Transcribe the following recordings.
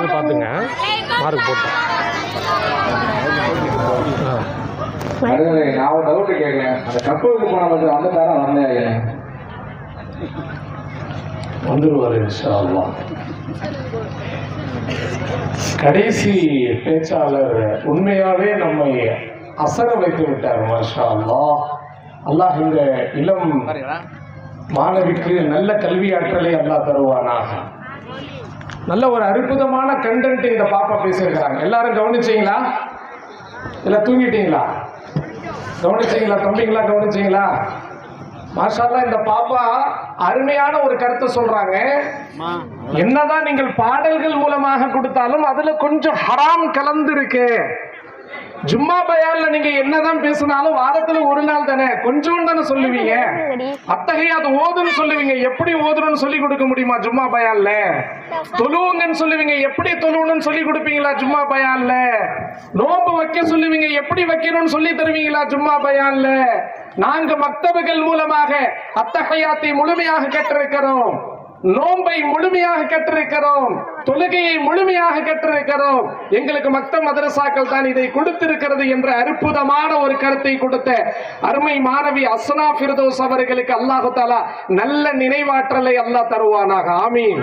போடுறது பார்த்துங்க. மார்க் போட்டேன். நான் ஒரு டவுட் கேட்குறேன். அந்த கப்பலுக்கு போன மட்டும் வந்துட்டாரா வரலையா? வந்துடுவார் இன்ஷா அல்லாஹ். கடைசி பேச்சாளர் உண்மையாவே நம்மை அசர வைத்து விட்டார். மாஷா அல்லாஹ். அல்லாஹ் இந்த இளம் மாணவிக்கு நல்ல கல்வி ஆற்றலை அல்லாஹ் தருவானாக. நல்ல ஒரு அற்புதமான கண்டென்ட் இந்த பாப்பா பேசியிருக்கிறாங்க. எல்லாரும் கவனிச்சீங்களா? இல்ல தூங்கிட்டீங்களா? கவனிச்சீங்களா தம்பிங்களா? கவனிச்சீங்களா? மாஷா அல்லாஹ். இந்த பாப்பா அருமையான ஒரு கருத்தை சொல்றாங்க. என்னதான் நீங்கள் பாடல்கள் மூலமாக கொடுத்தாலும் அதுல கொஞ்சம் ஹராம் கலந்து இருக்கு. ஜும்மா பயான்ல நீங்க என்னதான் பேசினாலும் வாரத்துல ஒரு நாள் தானே, கொஞ்சம் தானே சொல்லுவீங்க. அத்தகைய அது ஓதுன்னு சொல்லுவீங்க. எப்படி ஓதுறன்னு சொல்லி கொடுக்க முடியுமா ஜும்மா பயான்ல? தொழுவுங்கன்னு சொல்லுவீங்க. எப்படி தொழுவணும்னு சொல்லி கொடுப்பீங்களா ஜும்மா பயான்ல? நோம்பு வைக்க சொல்லுவீங்க. எப்படி வைக்கணும்னு சொல்லி தருவீங்களா ஜும்மா பயான்ல? நான்கு மக்தபுகள் மூலமாக அத்தகையாத்தை முழுமையாக கற்றிருக்கிறோம். நோன்பை முழுமையாக கற்றிருக்கிறோம். தொழுகையை முழுமையாக கற்றிருக்கிறோம். எங்களுக்கு மக்தப் மதரசாக்கள் தான் இதை கொடுத்திருக்கிறது என்ற அற்புதமான ஒரு கருத்தை கொடுத்த அருமை மாணவி அஸ்னா ஃபிர்தௌஸ் அவர்களுக்கு அல்லாஹ் தஆலா நல்ல நினைவாற்றலை அல்லாஹ் தருவானாக. ஆமீன்.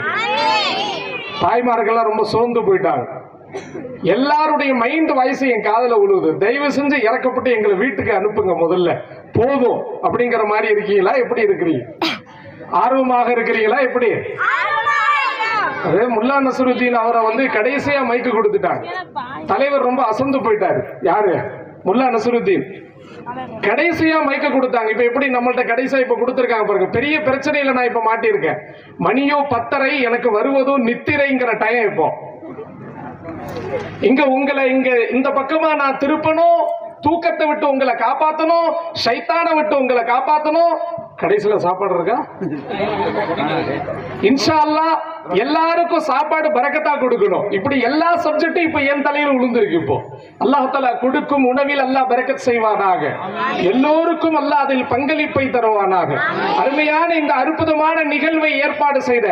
தாய்மார்கள் ரொம்ப சோர்ந்து போயிட்டாங்க. எல்லாருடைய மைண்ட் வாய்ஸ் என் காதல உழுவுது. தயவு செஞ்சு இறக்கப்பட்டு எங்களை வீட்டுக்கு அனுப்புங்க. முதல்ல போதும் அப்படிங்கிற மாதிரி இருக்கீங்களா? எப்படி இருக்கிறீங்க? ஆர்வமாக இருக்கிறீங்களா? எப்படி? அதே முல்லா நஸ்ருத்தீன் அவரை வந்து கடைசியா மைக்கு கொடுத்துட்டாங்க. தலைவர் ரொம்ப அசந்து போயிட்டாரு. யாரு? முல்லா நஸ்ருத்தீன் கடைசியா மைக்க கொடுத்தாங்க. இப்ப எப்படி நம்மள்ட்ட கடைசியா இப்ப கொடுத்திருக்காங்க பாருங்க. பெரிய பிரச்சனையில நான் இப்ப மாட்டியிருக்கேன். மணியோ 10:30, எனக்கு வருவதோ நித்திரைங்கிற டைம். இப்போ இங்க உங்களை இங்க இந்த பக்கமா நான் திருப்பணும், தூக்கத்தை விட்டு உங்களை காப்பாத்தணும், ஷைத்தானை விட்டு உங்களை காப்பாத்தணும். கடைசியில சாப்பாடு இருக்கா? இன்ஷா அல்லாஹ் எல்லாருக்கும் சாப்பாடு பரக்கத்தா கொடுக்கணும். இப்படி எல்லா சப்ஜெக்டும் இப்ப என் தலையில விழுந்திருக்கு. இப்போ அல்லாஹ் தஆலா கொடுக்கும் உணவில் அல்லாஹ் பரக்கத் செய்வானாக. எல்லோருக்கும் அல்லாஹ் அதில் பங்களிப்பை தருவானாக. அருமையான இந்த அற்புதமான நிகழ்வை ஏற்பாடு செய்த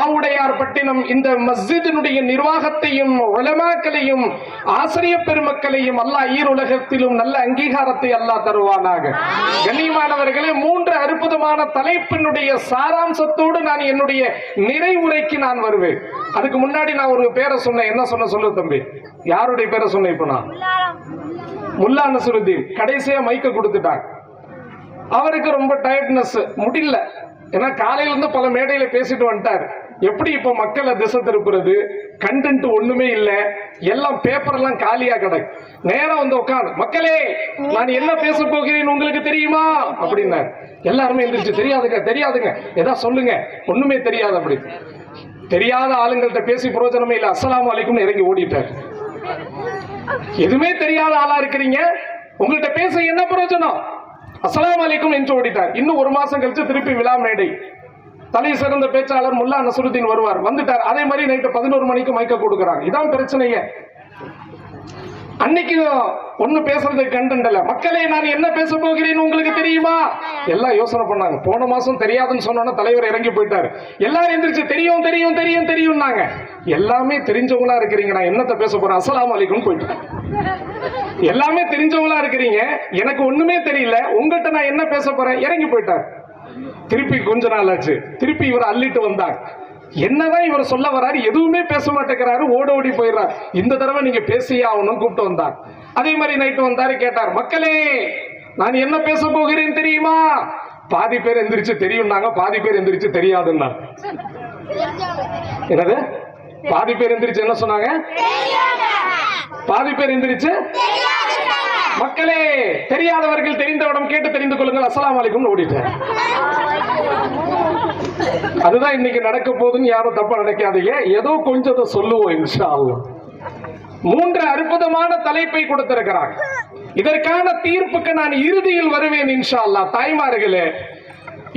ஆவுடையார் பட்டினம் இந்த மஸ்ஜிதினுடைய நிர்வாகத்தையும் உலமாக்களையும் ஆசிரியர் பெருமக்களையும் அல்லாஹ் ஈருலகத்திலும் நல்ல அங்கீகாரத்தை அல்லாஹ் தருவானாக. கண்ணியமானவர்களே, 3 அற்புதமான தலைப்பினுடைய சாராம்சத்தோடு நான் என்னுடைய நிறைவுரைக்கு நான் வருவேன். அதுக்கு முன்னாடி நான் ஒரு பேரை சொன்னேன். என்ன சொன்ன சொல்லு தம்பி? யாருடைய பேரை சொன்னேன்? இப்ப நான் முல்லா நஸ்ருத்தீன் கடைசியா மைக்க கொடுத்துட்டாங்க. அவருக்கு ரொம்ப டயர்ட்னஸ், முடியல. ஏன்னா காலையில இருந்து பல மேடையில பேசிட்டு வந்துட்டாரு. எப்படி இப்ப மக்களை திசை திருப்புறது? கண்டென்ட் ஒண்ணுமே இல்ல, எல்லாம் பேப்பர் எல்லாம் காலியா கிடக்கு. நேரம் வந்து உட்காந்து, மக்களே நான் என்ன பேச போகிறேன் உங்களுக்கு தெரியுமா அப்படின்னாரு. எல்லாருமே எந்திரிச்சு, தெரியாதுங்க தெரியாதுங்க, ஏதாவது சொல்லுங்க, ஒண்ணுமே தெரியாது. அப்படி தெரியாத ஆளுங்கள்ட்ட பேசி பிரயோஜனமே இல்லை. அஸ்ஸலாமு அலைக்கும் இறங்கி ஓடிட்டார். எதுவுமே தெரியாத ஆளா இருக்கிறீங்க, உங்கள்கிட்ட பேச என்ன பிரயோஜனம்? அஸ்ஸலாமு அலைக்கும் என்று ஓடிட்டார். இன்னும் 1 மாசம் கழிச்சு திருப்பி விழா மேடை, தலை சிறந்த பேச்சாளர் முல்லா நஸ்ருத்தீன் வருவார். வந்துட்டார். அதே மாதிரி நைட்டு 11 மணிக்கு மைக்க கொடுக்குறாங்க. இதான் பிரச்சனையே. அன்னைக்கு ஒண்ணு பேசுறதுக்கு கண்டென்ட் இல்ல. மக்களே நான் என்ன பேச போகிறேன்னு உங்களுக்கு தெரியுமா? எல்லாம் யோசனை பண்ணாங்க. போன மாசம் தெரியாதுன்னு சொன்னோன்னா தலைவர் இறங்கி போயிட்டாரு. எல்லாரும் எந்திரிச்சு தெரியும் தெரியும் தெரியும் தெரியும்னாங்க. எல்லாமே தெரிஞ்சவங்களா இருக்கிறீங்க, நான் என்னத்த பேச போறேன்? அஸ்ஸலாமு அலைக்கும் போயிட்டு. எல்லாமே தெரிஞ்சவங்களா இருக்கிறீங்க, எனக்கு ஒண்ணுமே தெரியல, உங்கள்கிட்ட நான் என்ன பேச போறேன்? இறங்கி போயிட்டார். திருப்பி கொஞ்ச நாள் ஆச்சு. திருப்பி இவர் அள்ளிட்டு வந்தார். என்னதான் இவர் சொல்ல வராரு, எதுவுமே பேச மாட்டேங்கிறாரு, ஓடி போயிடுறாரு. இந்த தடவை நீங்க பேசியே ஆகணும் கூப்பிட்டு வந்தார். அதே மாதிரி நைட்டு வந்தாரு, கேட்டார், மக்களே நான் என்ன பேச போகிறேன் தெரியுமா? பாதி பேர் எந்திரிச்சு தெரியும்னாங்க, பாதி பேர் எந்திரிச்சு தெரியாதுன்னா. என்னது? பாதி பேர் எந்திரிச்சு என்ன சொன்னாங்க? பாதி பேர் எந்திரிச்சு மக்களே தெரியாதவர்கள் தெரிந்தவிடம் கேட்டு தெரிந்து கொள்ளுங்கள், அஸ்ஸலாமு அலைக்கும் ஓடிட்டார். அதுதான் இன்னைக்கு நடக்க போகுதுன்னு யாரும் தப்பா நினைக்காதீங்க. ஏதோ கொஞ்சத்தை சொல்லுவோம் இன்ஷா அல்லாஹ். 3 அற்புதமான தலைப்பை கொடுத்திருக்கிறார். இதற்கான தீர்ப்புக்கு நான் இறுதியில் வருவேன் இன்ஷா அல்லாஹ். தாய்மார்களே,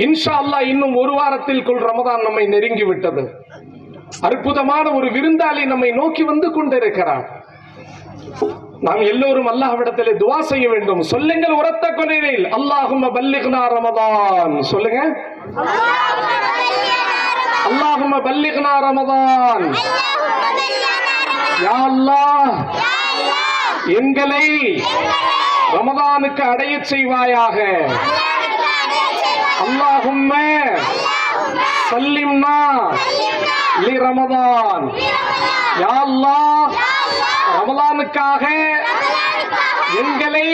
இன்ஷா அல்லாஹ் இன்னும் 1 வாரத்திற்குள் ரமதான் நம்மை நெருங்கி விட்டது. அற்புதமான ஒரு விருந்தாளி நம்மை நோக்கி வந்து கொண்டிருக்கிறார். நாம் எல்லோரும் அல்லாஹ்விடத்திலே துஆ செய்ய வேண்டும். சொல்லுங்கள் உரத்த குரலில், அல்லாஹும்ம பல்லிக்னா ரமதான். சொல்லுங்க, அல்லாஹும்ம பல்லிக்னா ரமதான். யா அல்லாஹ் எங்களை ரமதானுக்கு அடைய செய்வாயாக. அல்லாஹும்ம சல்லிம்னா லி ரமதான். யா அல்லாஹ் ரமதானுக்காக எங்களை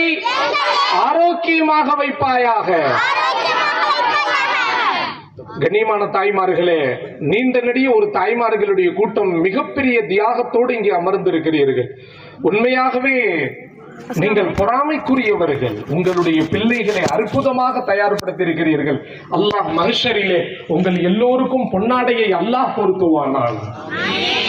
ஆரோக்கியமாக வைப்பாயாக. கண்ணியமான தாய்மார்களே, நீண்ட நெடிய ஒரு தாய்மார்களுடைய கூட்டம் மிகப்பெரிய தியாகத்தோடு இங்கே அமர்ந்திருக்கிறீர்கள். உண்மையாகவே நீங்கள் பொறாமைக்குரியவர்கள். உங்களுடைய பிள்ளைகளை அற்புதமாக தயார்படுத்தியிருக்கிறீர்கள். அல்லாஹ் மஹ்ஷரிலே உங்கள் எல்லோருக்கும் பொன்னாடையை அல்லாஹ் பொருத்துவானான்.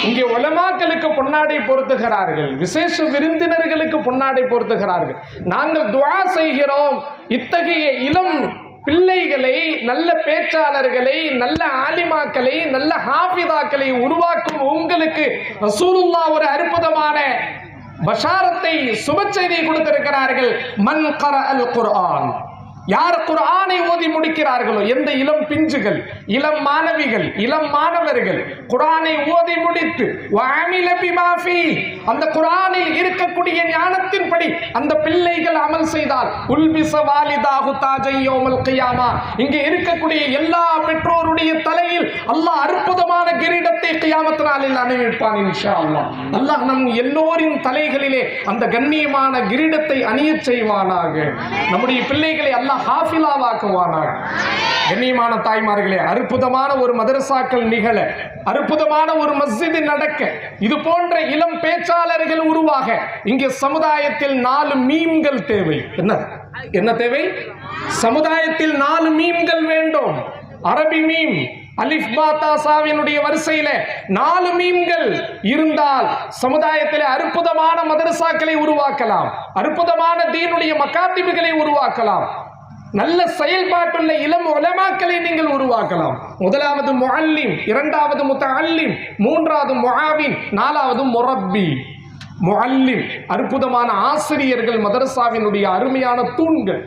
இங்கே உலமாக்களுக்கு பொன்னாடை பொருத்துகிறார்கள், விசேஷ விருந்தினர்களுக்கு பொன்னாடை பொருத்துகிறார்கள். நாங்கள் துஆ செய்கிறோம், இத்தகைய இளம் பிள்ளைகளை, நல்ல பேச்சாளர்களை, நல்ல ஆலிமாக்களை, நல்ல ஹாஃபிதாக்களை உருவாக்கும் உங்களுக்கு ரசூலுல்லாஹ் ஒரு அற்புதமான பஷாரத்தை, சுப செய்தியை கொடுத்திருக்கிறார்கள். மன் கரஅல் குர்ஆன், யார் குர்ஆனை ஓதி முடிக்கிறார்களோ, எந்த இளம் பிஞ்சுகள், இளம் மாணவிகள், இளம் மாணவர்கள் குர்ஆனை ஓதி முடித்து வஅமில பிமா ஃபீ, அந்த குர்ஆனில் இருக்கக்கூடிய ஞானத்தின்படி அந்த பிள்ளைகள் அமல் செய்தால் உல்பிஸ வாலிதாஹு தாஜை யௌமல் கியாமா, இங்கே இருக்கக்கூடிய எல்லா பெற்றோருடைய தலையில் அல்லாஹ் அற்புதமான கிரீடத்தை கியாமத் நாளில் அணிவிப்பான் இன்ஷா அல்லாஹ். அல்லாஹ் நம் எல்லோரின் தலைகளிலே அந்த கண்ணியமான கிரீடத்தை அணியச் செய்வானாக. நம்முடைய பிள்ளைகளை அல்லாஹ் ஹாஃபிலாவாக்குவானாக. கண்ணியமான தாய்மார்களே, அற்புதமான ஒரு மதரசாக்கள் நிகழ, அற்புதமான ஒரு மஸ்ஜித் நடக்க, இது போன்ற இளம் பேச்சாளர்கள் உருவாக இங்கே சமுதாயத்தில் 4 மீம்கள் தேவை. என்ன தேவை? சமுதாயத்தில் 4 மீம்கள் வேண்டும். அரபி மீம், அலிஃப் பா தா சாவினுடைய வரிசையில 4 மீம்கள் இருந்தால் சமுதாயத்தில் அற்புதமான மதரசாக்களை உருவாக்கலாம், அற்புதமான தீனுடைய மக்காத்திபுகளை உருவாக்கலாம், நல்ல செயல்பாட்டுள்ள இளம் உலமாக்களை நீங்கள் உருவாக்கலாம். முதலாவது முஅல்லிம், இரண்டாவது முத்தஅல்லிம், மூன்றாவது முஆவின், நாலாவது முரப்பி. முஅல்லிம் அற்புதமான ஆசிரியர்கள், மதரசாவினுடைய அருமையான தூண்கள்.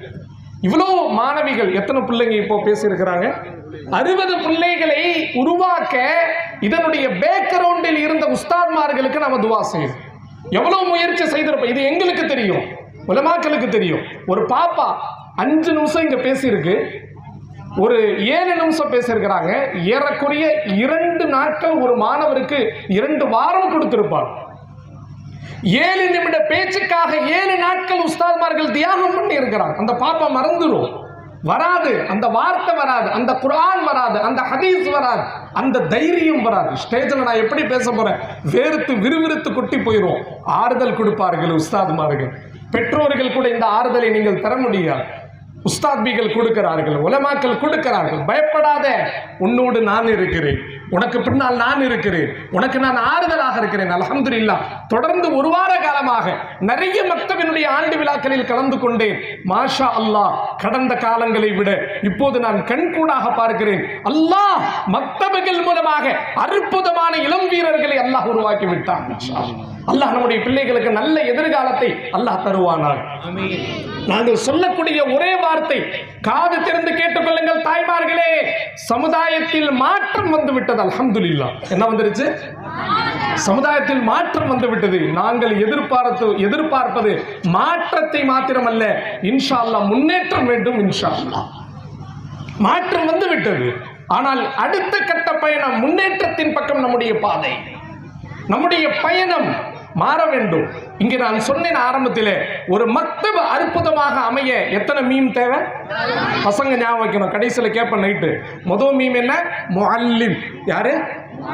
இவ்வளோ மாணவிகள், எத்தனை பிள்ளைங்க இப்போ பேசியிருக்கிறாங்க? 60 பிள்ளைகளை உருவாக்க இதனுடைய பேக்ரவுண்டில் இருந்த உஸ்தாத்மார்களுக்கு நாம துவா செய்யணும். எவ்வளவு முயற்சி செய்திருப்போம், இது எங்களுக்கு தெரியும், உலமாக்களுக்கு தெரியும். ஒரு பாப்பா 5 நிமிஷம் இங்க பேசியிருக்கு, ஒரு 7 நிமிஷம் பேசியிருக்கிறாங்க. ஏறக்குறைய 2 நாட்கள் ஒரு மாணவருக்கு 2 வாரம் கொடுத்திருப்பார். 7 நிமிட பேச்சுக்காக 7 நாட்கள் உஸ்தாத்மார்கள் தியாகம் பண்ணி இருக்கிறாங்க. அந்த பாப்பா மறந்துடும், வராது, அந்த வார்த்தை வராது, அந்த குர்ஆன் வராது, அந்த ஹதீஸ் வராது, அந்த தைரியம் வராது. ஸ்டேஜில் நான் எப்படி பேச போறேன், வேறுத்து விறுவிறுத்து கொட்டி போயிடும். ஆறுதல் கொடுப்பார்கள் உஸ்தாத்மார்கள். பெற்றோர்கள் கூட இந்த ஆறுதலை நீங்கள் தர முடியாது. உஸ்தாத்பிகள் கொடுக்கிறார்கள், உலமாக்கள் கொடுக்கிறார்கள். பயப்படாத, உன்னோடு நான் இருக்கிறேன், உனக்கு பின்னால் நான் இருக்கிறேன், உனக்கு நான் ஆறுதலாக இருக்கிறேன். அல்ஹம்துலில்லாஹ் தொடர்ந்து 1 வார காலமாக நிறைய மக்தபினுடைய ஆண்டு விழாக்களில் கலந்து கொண்டேன். மாஷா அல்லாஹ், கடந்த காலங்களை விட இப்போது நான் கண்கூடாக பார்க்கிறேன். அல்லாஹ் மக்தபுகள் மூலமாக அற்புதமான இளம் வீரர்களை அல்லாஹ் உருவாக்கி விட்டான். அல்லாஹ் நம்முடைய பிள்ளைகளுக்கு நல்ல எதிர்காலத்தை அல்லாஹ் தருவானார். நாங்கள் சொல்லக்கூடிய ஒரே வார்த்தை, காது திறந்து கேட்டுக்கொள்ளுங்கள் தாய்மார்களே, சமுதாயத்தில் மாற்றம் வந்து விட்டது. அல்ஹம்துலில்லாஹ். என்ன வந்துருச்சு? சமுதாயத்தில் மாற்றம் வந்து விட்டது. நாங்கள் எதிர்பார்ப்பது மாற்றத்தை மாத்திரமல்ல, இன்ஷா அல்லாஹ் முன்னேற்றம் வேண்டும். இன்ஷா அல்லாஹ் மாற்றம் வந்து விட்டது. ஆனால் அடுத்த கட்ட பயணம், முன்னேற்றத்தின் பக்கம் நம்முடைய பாதை, நம்முடைய பயணம் மாற வேண்டும். இங்கே நான் சொன்னேன் ஆரம்பத்திலே, ஒரு மக்தப் அற்புதமாக அமைய எத்தனை மீம் தேவை? பசங்க ஞாபகம் வைக்கணும். கடைசியில் கேட்பேன் நைட்டு. முதல் மீம் என்ன? முஅல்லிம். யாரு?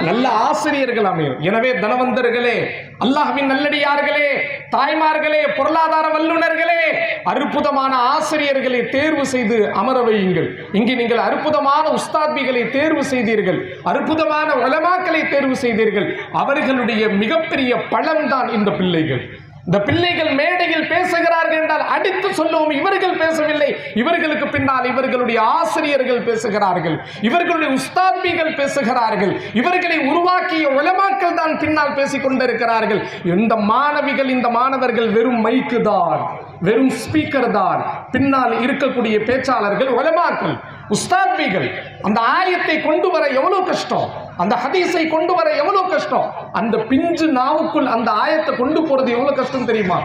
நல்ல ஆசிரியர்கள் அமையும். எனவே தனவந்தர்களே, அல்லாஹ்வின் நல்லடியார்களே, தாய்மார்களே, பொருளாதார வல்லுநர்களே, அற்புதமான ஆசிரியர்களை தேர்வு செய்து அமர வையுங்கள். இங்கே நீங்கள் அற்புதமான உஸ்தாத்பிகளை தேர்வு செய்தீர்கள், அற்புதமான உலமாக்களை தேர்வு செய்தீர்கள். அவர்களுடைய மிகப்பெரிய பலம்தான் இந்த பிள்ளைகள். இந்த பிள்ளைகள் மேடையில் பேசுகிறார்கள் என்றால் அடித்து சொல்லுவோம், இவர்கள் பேசவில்லை, இவர்களுக்கு பின்னால் இவர்களுடைய ஆசிரியர்கள் பேசுகிறார்கள், இவர்களுடைய உஸ்தாத்பிகள் பேசுகிறார்கள், இவர்களை உருவாக்கிய உலமாக்கள் தான் பின்னால் பேசிக் கொண்டிருக்கிறார்கள். இந்த மாணவிகள், இந்த மாணவர்கள் வெறும் மைக்கு தான், வெறும் ஸ்பீக்கர் தான். பின்னால் இருக்கக்கூடிய பேச்சாளர்கள் உலமாக்கள், உஸ்தாத்பிகள். அந்த ஆயத்தை கொண்டு வர எவ்வளவு கஷ்டம். அந்த ஹதீஸை கொண்டு வர எவ்வளவு கஷ்டம். அந்த பிஞ்சு நாவுக்குள் அந்த ஆயத்தை கொண்டு போறது எவ்வளவு கஷ்டம் தெரியுமா?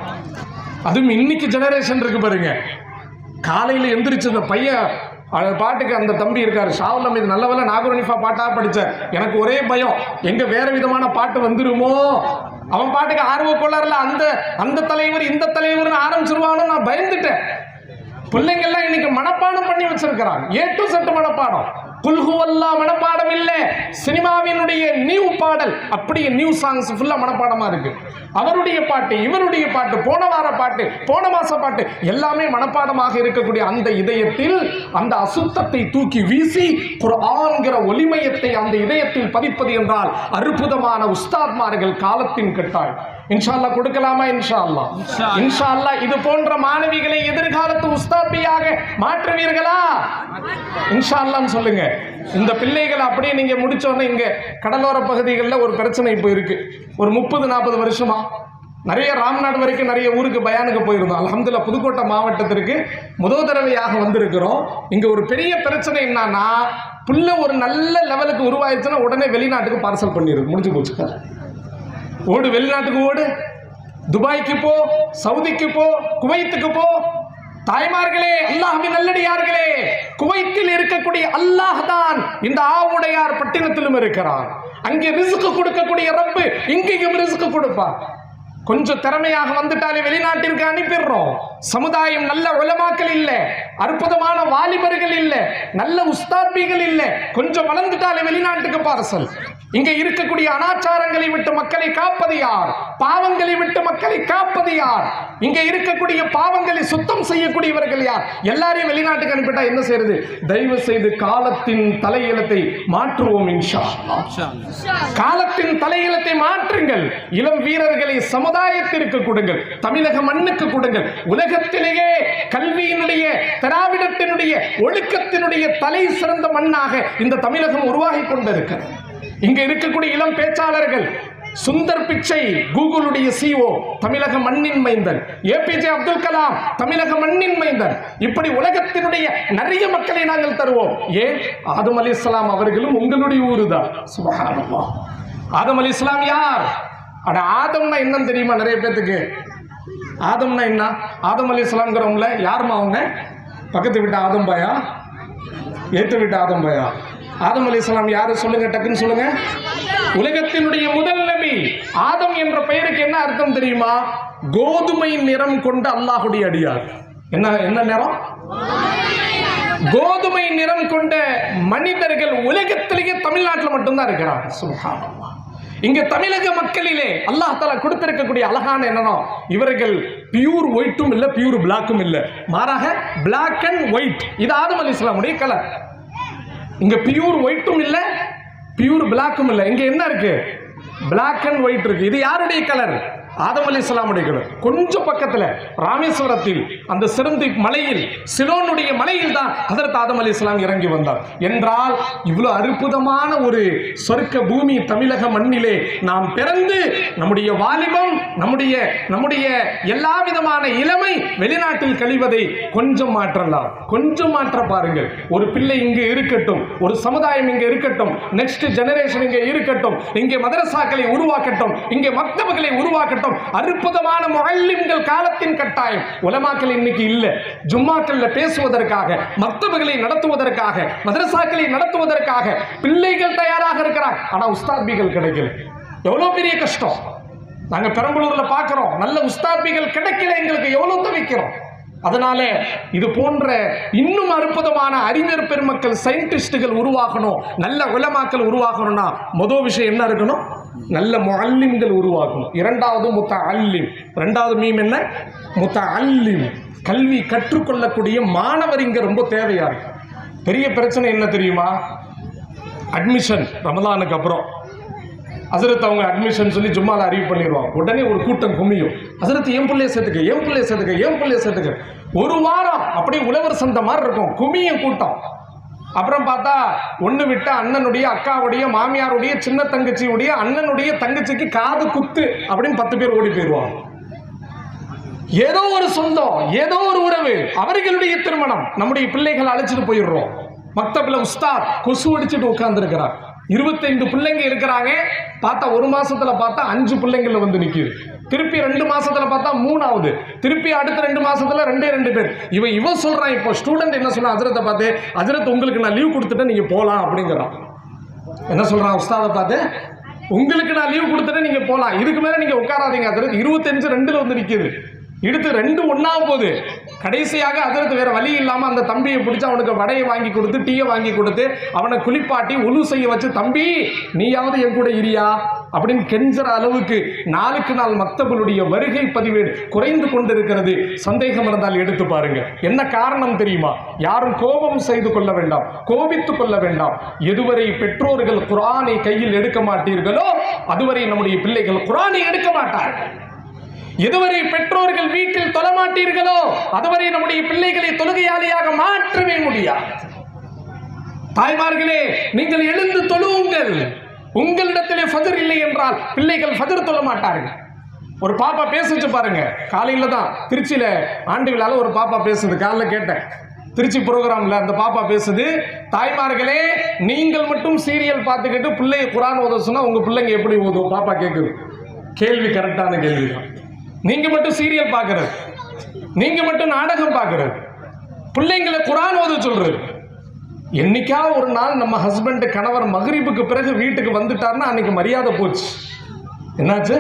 அதுவும் இன்னைக்கு ஜெனரேஷன் இருக்கு பாருங்க. காலையில எந்திரிச்சு அந்த பையன் பாட்டுக்கு அந்த தம்பி இருக்காரு ஷாவுல் இது நல்ல வேலை நாகூரனிஃபா பாட்டா படிச்சார். எனக்கு ஒரே பயம், எங்க வேற விதமான பாட்டு வந்துருமோ, அவன் பாட்டுக்கு ஆர்வ கொள்ளாருல அந்த தலைவர் இந்த தலைவர்னு ஆரம்பிச்சிருவானோ நான் பயந்துட்டேன். பிள்ளைங்க எல்லாம் இன்னைக்கு மனப்பாடம் பண்ணி வச்சிருக்கிறாங்க, ஏ டு செட் மனப்பாடம். குல்ஹுவல்லா மனப்பாடம் இல்ல, சினிமாவினுடைய நியூ பாடல் அப்படியே நியூ சாங்ஸ் ஃபுல்லா மனப்பாடமா இருக்கு. அவருடைய பாட்டு, இவருடைய பாட்டு, போன வார பாட்டு, போன மாச பாட்டு எல்லாமே மனப்பாடமாக இருக்கக்கூடிய அந்த இதயத்தில் அந்த அசுத்தத்தை தூக்கி வீசி குர்ஆன்கிற ஒளிமயத்தை அந்த இதயத்தில் பதிப்பது என்றால் அற்புதமான உஸ்தாத்மார்கள் காலத்தின் கட்டாயம். இன்ஷா அல்லாஹ் கொடுக்கலாமா? இன்ஷா அல்லாஹ், இன்ஷா அல்லாஹ் இது போன்ற மாணவிகளை எதிர்காலத்து உஸ்தாபியாக மாற்றுவீர்களா? இன்ஷா அல்லாஹ் சொல்லுங்க. இந்த பிள்ளைகளை அப்படியே நீங்க முடிச்சோன்னே இங்க கடலோர பகுதிகளில் ஒரு பிரச்சனை இப்போ இருக்கு. ஒரு 30-40 வருஷமா நிறைய ராம்நாடு வரைக்கும் நிறைய ஊருக்கு பயானுக்கு போயிருந்தோம். அல்ஹம்துலில்லாஹ் புதுக்கோட்டை மாவட்டத்திற்கு முதல் தடவையாக வந்திருக்கிறோம். இங்க ஒரு பெரிய பிரச்சனை என்னன்னா, புள்ள ஒரு நல்ல லெவலுக்கு உருவாயிருச்சுன்னா உடனே வெளிநாட்டுக்கு பார்சல் பண்ணிருக்கு, முடிஞ்சு போச்சு. ஓடு, வெளிநாட்டுக்கு ஓடு, துபாய்க்கு போ, சவுதிக்கு போ, குவைத்துக்கு போ. தாய்மார்களே, அல்லாஹ்வின் நல்லடியார்களே, குவைத்தில் இருக்கக்கூடிய அல்லாஹ் தான் இந்த ஆவுடையார் பட்டினத்திலும் இருக்கிறார். அங்கே ரிஸ்க் கொடுக்கக்கூடிய ரப்பு இங்கேயும் ரிஸ்க் கொடுப்பார். கொஞ்சம் திறமையாக வந்துட்டாலே வெளிநாட்டிற்கு அனுப்பிடுறோம். சமுதாயம் நல்ல உலமாக்கள் இல்ல, அற்புதமான வாலிபர்கள் இல்ல, நல்ல உஸ்தாத்பிகள் இல்ல, கொஞ்சம் வளர்ந்துட்டாலே வெளிநாட்டுக்கு பார்சல். இங்க இருக்கக்கூடிய அனாச்சாரங்களை விட்டு மக்களை காப்பது யார்? பாவங்களை விட்டு மக்களை காப்பது யார்? இங்க இருக்கக்கூடிய பாவங்களை சுத்தம் செய்யக்கூடியவர்கள் யார்? எல்லாரையும் வெளிநாட்டுக்கு அனுப்பிட்டா என்ன செய்யறது? தயவு செய்து காலத்தின் தலையெழுத்தை மாற்றுவோம் இன்ஷா அல்லாஹ். காலத்தின் தலையெழுத்தை மாற்றுங்கள். இளம் வீரர்களை சமுதாயத்திற்கு கொடுங்கள், தமிழக மண்ணுக்கு கொடுங்கள். உலகத்திலேயே கல்வியினுடைய, திராவிடத்தினுடைய, ஒழுக்கத்தினுடைய தலை சிறந்த மண்ணாக இந்த தமிழகம் உருவாகி கொண்டிருக்கிறது. இங்க இருக்கக்கூடிய இளம் பேச்சாளர்கள், சுந்தர் பிச்சை கூகுளுடைய CEO, தமிழக மண்ணின் மைந்தன். APJ அப்துல் கலாம், தமிழக மண்ணின் மைந்தன். இப்படி உலகத்தினுடைய நிறைய மக்களை நாங்கள் தருவோம். ஏன்? ஆதம் அலைஹிஸ்ஸலாம் அவர்களும் உங்களுடைய ஊருதான். சுப்ஹானல்லாஹ். ஆதம் அலைஹிஸ்ஸலாம் யார்? அட ஆதம்னா என்னன்னு தெரியுமா நிறைய பேத்துக்கு? ஆதம்னா என்ன? ஆதம் அலைஹிஸ்ஸலாம்ங்கிறவங்கள யாருமா அவங்க? பக்கத்து விட்ட ஆதம் பாயா, ஏத்து விட்ட ஆதம் பாயா? ஆதம் அலைஹிஸ்ஸலாம் யாரு சொல்லுங்க, டக்குன்னு சொல்லுங்க. உலகத்தினுடைய முதல் நபி. ஆதம் என்ற பெயருக்கு என்ன அர்த்தம் தெரியுமா? கோதுமை நிறம் கொண்ட அல்லாஹ்வுடைய அடியார். என்ன நிறம்? கோதுமை நிறம் கொண்ட மனிதர்கள் உலகத்திலேயே தமிழ்நாட்டில் மட்டும்தான் இருக்கிறார். சுப்ஹானல்லாஹ். இங்க தமிழக மக்களிலே அல்லாஹ் தஆலா கொடுத்திருக்கக்கூடிய அழகான என்னன்னா, இவர்கள் பியூர் ஒயிட்டும் இல்ல, பியூர் பிளாக்கும் இல்ல, மாறாக பிளாக் அண்ட் ஒயிட். இது ஆதம் அலைஹிஸ்ஸலாமுடைய கலர். இங்க பியூர் ஒயிட்டும் இல்ல, பியூர் பிளாக்கும் இல்ல. இங்க என்ன இருக்கு? பிளாக் அண்ட் ஒயிட் இருக்கு. இது யாருடைய கலர்? ஆதம் அலைஹிஸ்ஸலாமுடைய கலர். கொஞ்சம் பக்கத்துல ராமேஸ்வரத்தில் அந்த சிறந்தி மலையில், சிலோனுடைய மலையில் தான் ஹஜ்ரத் ஆதம் அலைஹிஸ்ஸலாம் இறங்கி வந்தார். என்றால் இவ்வளவு அற்புதமான ஒரு சொர்க்க பூமி தமிழக மண்ணிலே நாம் பிறந்து நம்முடைய வாலிபம், நம்முடைய எல்லா விதமான இளமை வெளிநாட்டில் கழிவதை கொஞ்சம் மாற்றலாம். கொஞ்சம் மாற்ற பாருங்கள். ஒரு பிள்ளை இங்கே இருக்கட்டும், ஒரு சமுதாயம் இங்கே இருக்கட்டும், நெக்ஸ்ட் ஜெனரேஷன் இங்கே இருக்கட்டும், இங்கே மதரசாக்களை உருவாக்கட்டும், இங்கே மக்தபுகளை உருவாக்கட்டும். அற்புதமான முஅல்லிம்கள் காலத்தின் கட்டாயம். உலமாக்கள் இன்னைக்கு இல்ல. ஜும்மாக்கள்ல பேசுவதற்காக, மக்தபுகளை நடத்துவதற்காக, மதரசாக்களை நடத்துவதற்காக பிள்ளைகள் தயாராக இருக்கிறாங்க. ஆனா உஸ்தாத்பிகள் கிடைக்கல. எவ்வளவு பெரிய கஷ்டம். நாங்க பெரம்பலூர்ல பாக்குறோம், நல்ல உஸ்தாத்பிகள் கிடைக்கல, எங்களுக்கு எவ்வளவு தவிக்கிறோம். அதனால இது போன்ற இன்னும் அற்புதமான அறிஞர் பெருமக்கள், சயின்டிஸ்டுகள் உருவாகணும், நல்ல உலமாக்கள் உருவாகணும்னா முதல் விஷயம் என்ன இருக்கணும்? நல்ல முஅல்லிம்கள் உருவாகணும். இரண்டாவது முத்தஅல்லிம். இரண்டாவது மீம் என்ன? முத்தஅல்லிம். கல்வி கற்றுக்கொள்ளக்கூடிய மாணவர் இங்க ரொம்ப தேவையா இருக்கு. பெரிய பிரச்சனை என்ன தெரியுமா? அட்மிஷன் ரமலானுக்கு அப்புறம் ஹசரத் அவங்க அட்மிஷன் சொல்லி ஜும்மால அறிவு பண்ணிடுவாங்க. உடனே ஒரு கூட்டம் குமியும். ஹசரத் என் பிள்ளைய சேர்த்துக்க. ஒரு வாரம் அப்படியே உழவர் சந்தை மாதிரி இருக்கும், குமியும் கூட்டம். அப்புறம் பார்த்தா ஒன்று விட்ட அண்ணனுடைய, அக்காவுடைய, மாமியாருடைய, சின்ன தங்கச்சியுடைய, அண்ணனுடைய தங்கச்சிக்கு காது குத்து அப்படின்னு 10 பேர் ஓடி போயிடுவாங்க. ஏதோ ஒரு சொந்தம், ஏதோ ஒரு உறவு, அவர்களுடைய திருமணம், நம்முடைய பிள்ளைகளை அழைச்சிட்டு போயிடுறோம். மக்தப்ல உஸ்தாத் கொசு அடிச்சுட்டு உட்கார்ந்து இருக்கிறார். 25 பிள்ளைங்க இருக்கிறாங்க. பார்த்தா 1 மாசத்துல பார்த்தா 5 பிள்ளைங்கள வந்து நிக்குது. திருப்பி 2 மாசத்துல பார்த்தா 3ஆவது, திருப்பி அடுத்த 2 மாசத்துல 2 பேர். இவன் சொல்றான். இப்போ ஸ்டூடெண்ட் என்ன சொல்றான் ஹஜ்ரத்தை பார்த்து, ஹஜ்ரத் உங்களுக்கு நான் லீவ் கொடுத்துட்டேன், நீங்க போலாம் அப்படிங்கிறான். என்ன சொல்றான் உஸ்தாதை பார்த்து, உங்களுக்கு நான் லீவ் கொடுத்துட்டேன், நீங்க போலாம், இதுக்கு மேல நீங்க உட்காராதீங்க ஹஜ்ரத். 25 2ல வந்து நிக்குது. எடுத்து 2 ஒண்ணாக போகுது. கடைசியாக அதற்கு வேற வழி இல்லாம அந்த தம்பியை பிடிச்சு அவனுக்கு வடையை வாங்கி கொடுத்து, டீயை வாங்கி கொடுத்து, அவனை குளிப்பாட்டி உலு செய்ய வச்சு, தம்பி நீயாவது என் கூட இரியா அப்படின்னு கெஞ்சுற அளவுக்கு நாளுக்கு நாள் மக்தபுடைய வருகை பதிவேடு குறைந்து கொண்டிருக்கிறது. சந்தேகம் இருந்தால் எடுத்து பாருங்க. என்ன காரணம் தெரியுமா? யாரும் கோபம் செய்து கொள்ள வேண்டாம், கோபித்துக் கொள்ள வேண்டாம். எதுவரை பெற்றோர்கள் குர்ஆனை கையில் எடுக்க மாட்டீர்களோ அதுவரை நம்முடைய பிள்ளைகள் குர்ஆனை எடுக்க மாட்டார்கள். எதுவரை பெற்றோர்கள் வீட்டில் தொழமாட்டீர்களோ அதுவரை நம்முடைய பிள்ளைகளை தொழுகையாளியாக மாற்றவே முடியாது. தாய்மார்களே, நீங்கள் எழுந்து தொழுவுங்கள். உங்களிடத்திலே ஃபஜர் இல்லை என்றால் பிள்ளைகள் ஃபஜர் தொழ மாட்டார்கள். ஒரு பாப்பா பேசிச்சு பாருங்க, காலையில தான் திருச்சியில ஆண்டு விழால ஒரு பாப்பா பேசுது. காலைல கேட்டேன் திருச்சி ப்ரோக்ராம்ல, அந்த பாப்பா பேசுது, தாய்மார்களே நீங்கள் மட்டும் சீரியல் பார்த்துக்கிட்டு பிள்ளைய குர்ஆன் ஓத சொன்னா உங்க பிள்ளைங்க எப்படி ஓதும்? பாப்பா கேட்குது. கேள்வி கரெக்டான கேள்வி தான். நீங்க மட்டும் சீரியல் பார்க்கறது, நீங்க மட்டும் நாடகம் பார்க்கறது, பிள்ளைங்களை குர்ஆன் ஓத சொல்றது. என்னைக்கா ஒரு நாள் நம்ம ஹஸ்பண்ட் கணவர் மக்ரிபுக்கு பிறகு வீட்டுக்கு வந்துட்டார்னா அன்னைக்கு மரியாதை போச்சு. என்னாச்சு?